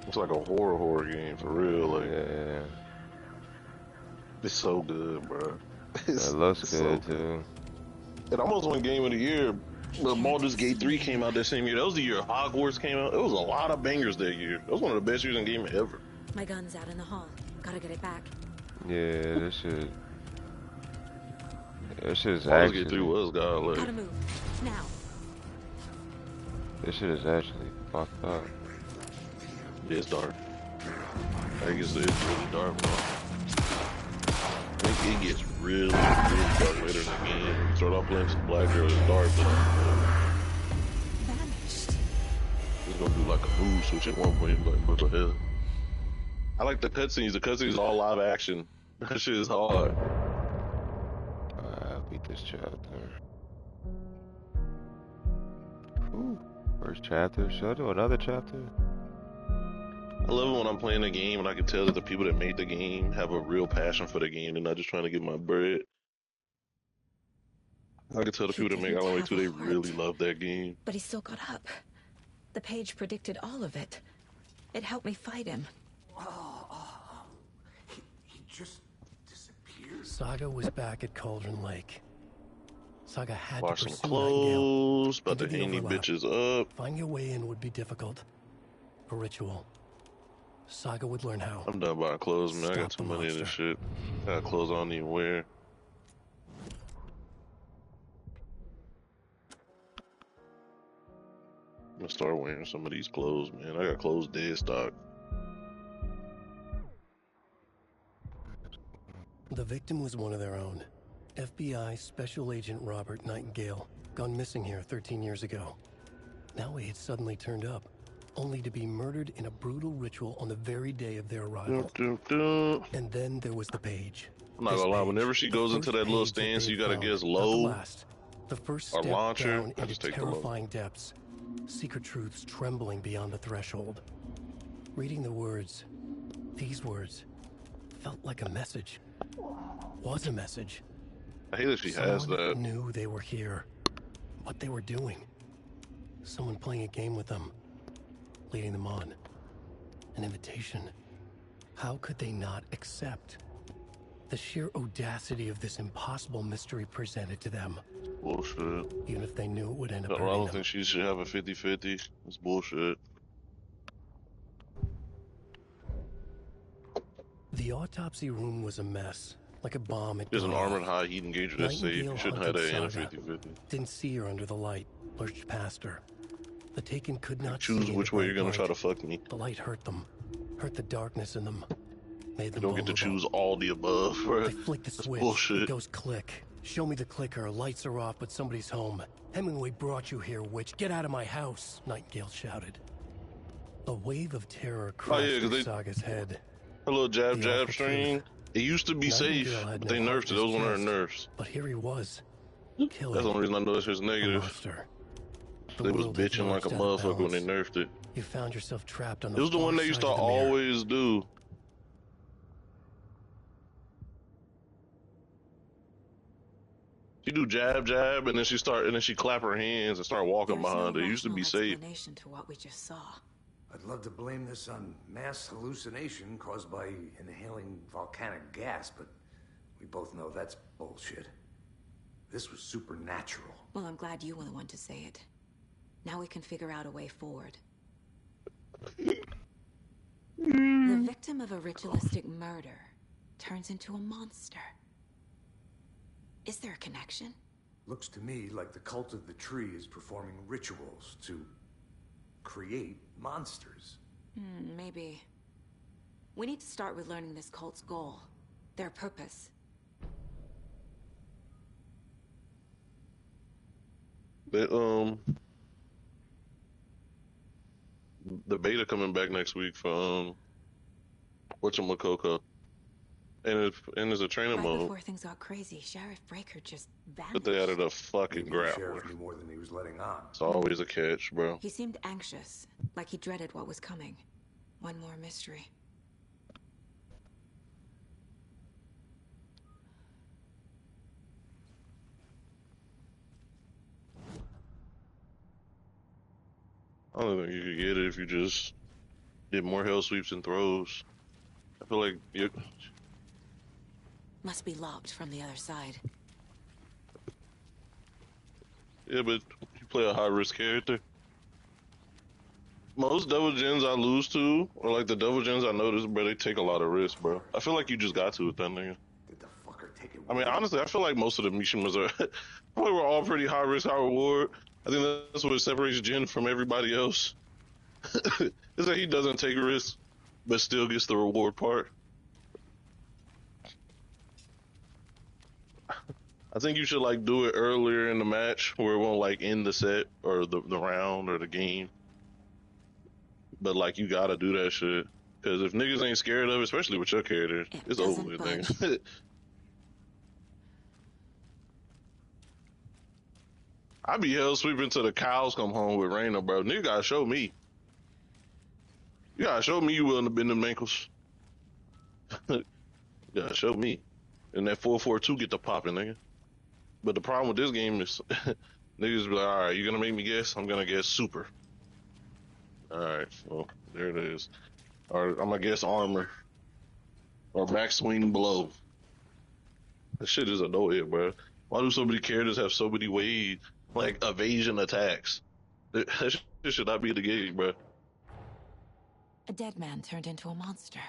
It's like a horror game, for real. Like, yeah. It's so good, bro. It looks good, too. It almost won Game of the Year, but Baldur's Gate 3 came out that same year. That was the year Hogwarts came out. It was a lot of bangers that year. That was one of the best years in gaming ever. My gun's out in the hall. Gotta get it back. Yeah, this shit. This shit is Baldur's Gate actually. 3 was godlike. Gotta move. Now. This shit is actually fucked up. Yeah, it's dark. I guess it's really dark, bro. I think it gets really dark later in the game. You start off playing some Black Girl, it's dark, but Vanished. it's gonna do like a mood switch at one point. Like, what the hell? I like the cutscenes. The cutscenes are all live action. That shit is hard. I'll beat this chapter. Ooh. First chapter. Should I do another chapter? I love it when I'm playing a game and I can tell that the people that made the game have a real passion for the game and not just trying to get my bread. I can tell the people that make Alan Wake 2, they really love that game. But he still got up. The page predicted all of it. It helped me fight him. He just disappeared. Saga was back at Cauldron Lake. Saga had Wash to some pursue clothes, Nightingale about to into the hang these overlap. bitches up. Finding a way in would be difficult. A ritual. Saga would learn how. I'm done buying clothes, man. I got Stop too the many of this monster. shit. I got clothes I don't even wear. I'm gonna start wearing some of these clothes, man. I got clothes dead stock. The victim was one of their own. FBI Special Agent Robert Nightingale, gone missing here 13 years ago. Now he had suddenly turned up, only to be murdered in a brutal ritual on the very day of their arrival. And then there was the page. I'm not gonna lie, whenever she goes into that little stance, you gotta guess low The first or step launcher. down I into just take the low. terrifying depths. Secret truths trembling beyond the threshold. Reading the words, these words, felt like a message. Was a message. I hate that she has Someone that. knew they were here. What they were doing. Someone playing a game with them. Leading them on. An invitation. How could they not accept? The sheer audacity of this impossible mystery presented to them. Bullshit. Even if they knew it would end up I hurting don't them. think she should have a 50-50. It's bullshit. The autopsy room was a mess. Like a bomb at There's an dawn. armored high heat engager that's safe. You Nightingale shouldn't have that hunted in a Saga. 50-50. Didn't see her under the light. Lurched past her. The Taken could not Choose see in which the way you're bright gonna try light. to fuck me. The light hurt them. Hurt the darkness in them. Made You them don't get to vulnerable. choose all the above, bro. They flick the That's switch. bullshit. It goes click. Show me the clicker. Lights are off, but somebody's home. Hemingway brought you here, witch. Get out of my house, Nightingale shouted. A wave of terror crashed Oh, yeah, 'cause through they- Saga's head. Her little jab The jab awful string. It used to be safe, Nightingale had but no they heart nerfed it. in That was his one of her chest. nerfs. But here he was. Killing That's the only reason I know this was a negative. monster. The They was world had bitching like a lurched out of motherfucker when they balance. nerfed it. You found yourself trapped on It the was the far one they used side to of the mirror. always do. She do jab jab and then she clap her hands and start walking There's behind no her. It used to be rational safe. explanation to what we just saw. I'd love to blame this on mass hallucination caused by inhaling volcanic gas, but we both know that's bullshit. This was supernatural. Well, I'm glad you were the one to say it. Now we can figure out a way forward. The victim of a ritualistic murder turns into a monster. Is there a connection? Looks to me like the cult of the tree is performing rituals to create monsters. Maybe. We need to start with learning this cult's goal. Their purpose. The beta coming back next week for whatchamacallit. And there's a training Right mode. before things got crazy, Sheriff Breaker just But vanished. they added a fucking Maybe the sheriff grappler. knew more than he was letting on. It's always a catch, bro. He seemed anxious, like he dreaded what was coming. One more mystery. I don't think you could get it if you just did more hell sweeps and throws. I feel like you. Must be locked from the other side. Yeah, but you play a high risk character. Most double gens I lose to, or like the double gens I notice, bro, they take a lot of risks, bro. I feel like you just got to with that nigga. Did the fucker take it? I mean, honestly, I feel like most of the Mishimas are probably we're all pretty high risk, high reward. I think that's what separates Jin from everybody else. Is that he doesn't take risks, but still gets the reward part. I think you should like do it earlier in the match where it won't like end the set or the round or the game. But like you gotta do that shit because if niggas ain't scared of it, especially with your character, it's over with, nigga. I be hell sweeping till the cows come home with Reyna, bro. Nigga gotta show me. You gotta show me you willing to bend them ankles. You gotta show me. And that 4-4-2 get the popping, nigga. But the problem with this game is niggas be like, alright, you gonna make me guess? I'm gonna guess super. Alright, well, there it is. Or I'm gonna guess armor. Or backswing blow. That shit is annoying, bro. Why do so many characters have so many ways, like evasion attacks? That shit should not be in the game, bro. A dead man turned into a monster.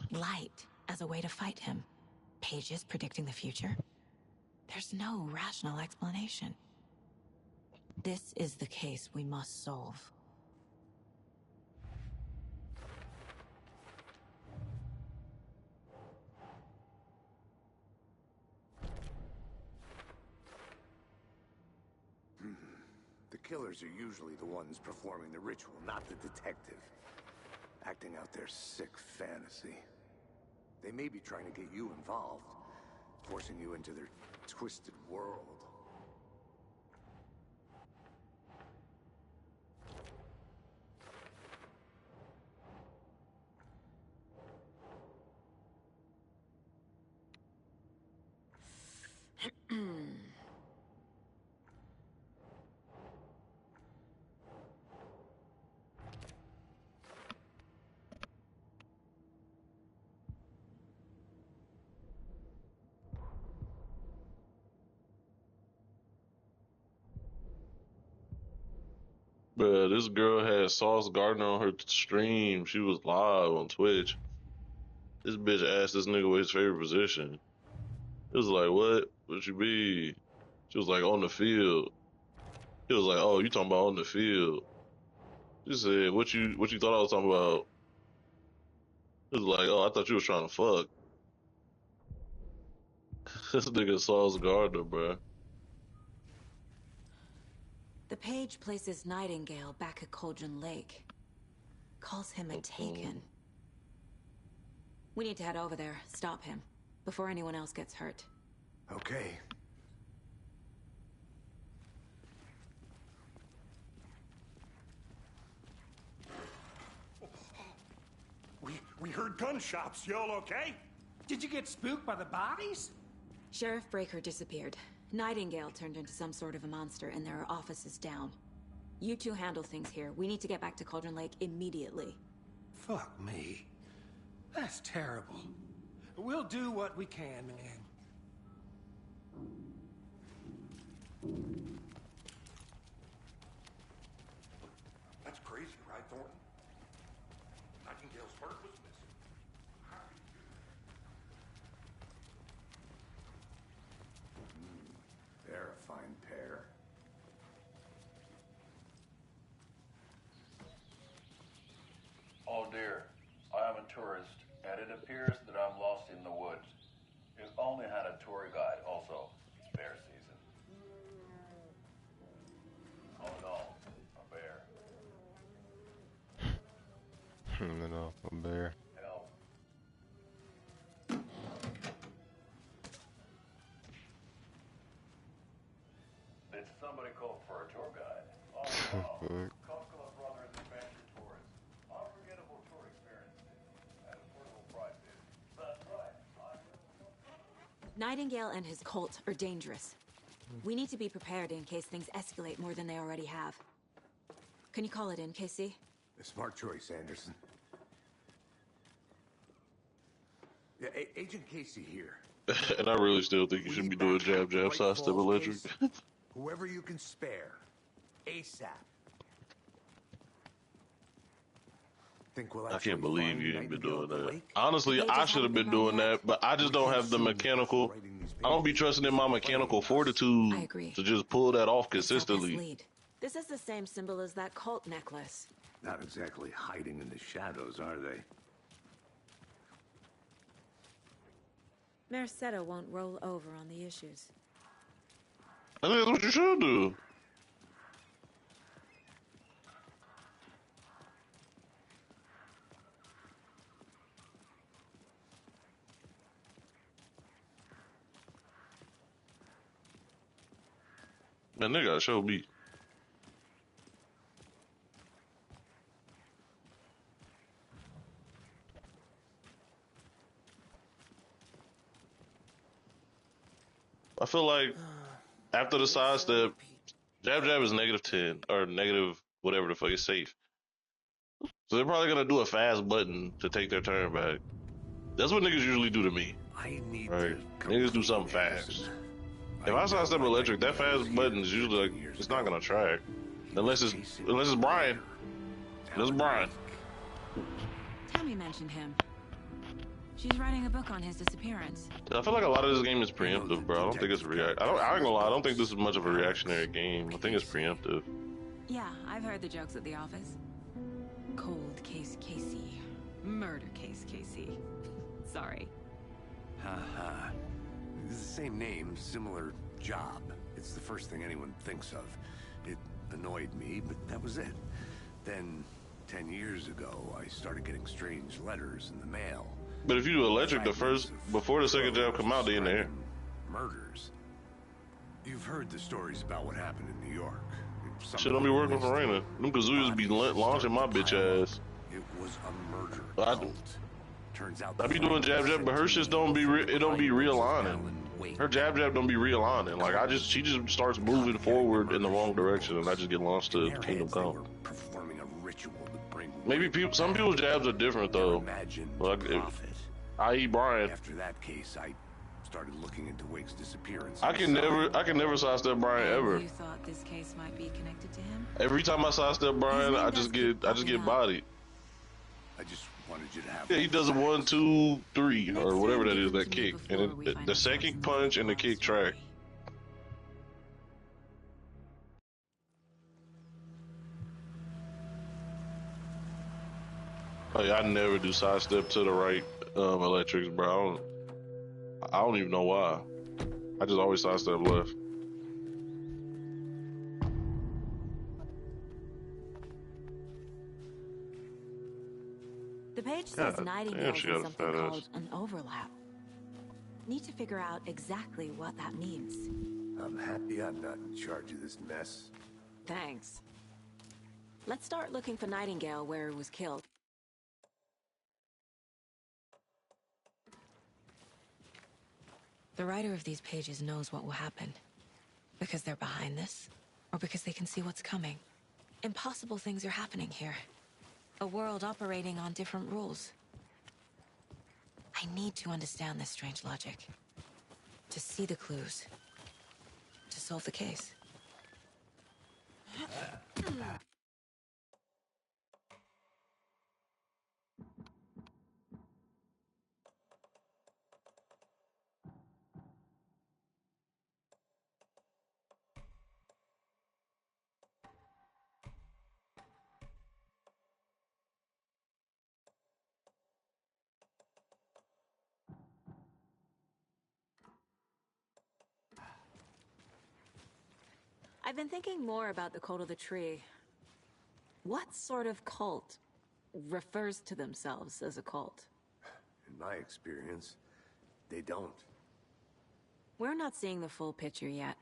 Light as a way to fight him. Pages predicting the future. There's no rational explanation. This is the case we must solve. The killers are usually the ones performing the ritual, not the detective. Acting out their sick fantasy. They may be trying to get you involved, forcing you into their twisted world. Bruh, this girl had Sauce Gardner on her stream. She was live on Twitch. This bitch asked this nigga what his favorite position. It was like, what? What you be? She was like, on the field. He was like, oh, you talking about on the field. She said, what you thought I was talking about? It was like, oh, I thought you was trying to fuck. This nigga Sauce Gardner, bruh. The page places Nightingale back at Cauldron Lake. Calls him a Taken. We need to head over there, stop him, before anyone else gets hurt. Okay. We heard gunshots. Y'all okay? Did you get spooked by the bodies? Sheriff Breaker disappeared. Nightingale turned into some sort of a monster, and there are offices down. You two handle things here. We need to get back to Cauldron Lake immediately. Fuck me. That's terrible. We'll do what we can, man. That's crazy, right, Thornton? Nightingale's heart was missing. How could you do that? They're a fine pair. Oh dear, I am a tourist, and it appears that I'm lost in the woods. You only had a tour guide, also. It's bear season. Oh no, a bear. No, a bear. Help. Did somebody call for a tour guide? Oh no. Coca-Cola Brothers Adventure Tours. Unforgettable tour experiences at affordable prices. That's right. Nightingale and his cult are dangerous. We need to be prepared in case things escalate more than they already have. Can you call it in, KC? A smart choice, Anderson. Yeah, Agent Casey here. And I really still think you should be doing jab, side, step electric. Whoever you can spare. ASAP. Think we'll I actually can't believe find you ain't been Nightingale doing at the that. lake? Honestly, I should have been doing that, but I just don't have the mechanical. I don't be trusting in my mechanical fortitude I agree. to just pull that off Let's help us consistently. lead. This is the same symbol as that cult necklace. Not exactly hiding in the shadows, are they? Merceda won't roll over on the issues. I think that's what you should do. Man, they gotta show me. I feel like after the sidestep, jab jab is -10 or negative whatever the fuck is safe. So they're probably gonna do a fast button to take their turn back. That's what niggas usually do to me. Right? Niggas do something fast. If I sidestep electric, that fast button is usually like it's not gonna track. Unless it's Brian. Unless it's Brian. Tammy mentioned him. She's writing a book on his disappearance. I feel like a lot of this game is preemptive, bro. I don't think it's react. I ain't gonna lie. I don't think this is much of a reactionary game. I think it's preemptive. Yeah, I've heard the jokes at the office. Cold case Casey. Murder case Casey. Sorry. Haha. It's the same name, similar job. It's the first thing anyone thinks of. It annoyed me, but that was it. Then, 10 years ago, I started getting strange letters in the mail. But if you do electric, before the second jab come out, they in there. Murders. You've heard the stories about what happened in New York. Shit don't be working for Raina. Them Kazooias be launching my bitch ass. It was a murder I, Turns out I be doing jab jab, but her shit don't be it don't be realigning. Her jab jab don't be realigning. Like she just starts moving forward in the wrong direction, and I just get launched to Kingdom Come. performing a ritual to bring Maybe some people's jabs are different though. Like, i.e. Brian. After that case, I started looking into Wake's disappearance. I can never sidestep Brian ever. You thought this case might be connected to him? Every time I sidestep Brian, I just get bodied. I just wanted you to have. Yeah, he does a 1, 2, 3 or whatever that is, that kick, and the second punch and the kick track. Oh yeah, I never do sidestep to the right electrics, bro. I don't even know why. I just always sidestep left. The page says Nightingale she has got a something fat ass. called an overlap. Need to figure out exactly what that means. I'm happy I'm not in charge of this mess. Thanks. Let's start looking for Nightingale where he was killed. The writer of these pages knows what will happen. Because they're behind this, or because they can see what's coming. Impossible things are happening here. A world operating on different rules. I need to understand this strange logic. To see the clues. To solve the case. I've been thinking more about the cult of the tree. What sort of cult refers to themselves as a cult? In my experience, they don't. We're not seeing the full picture yet.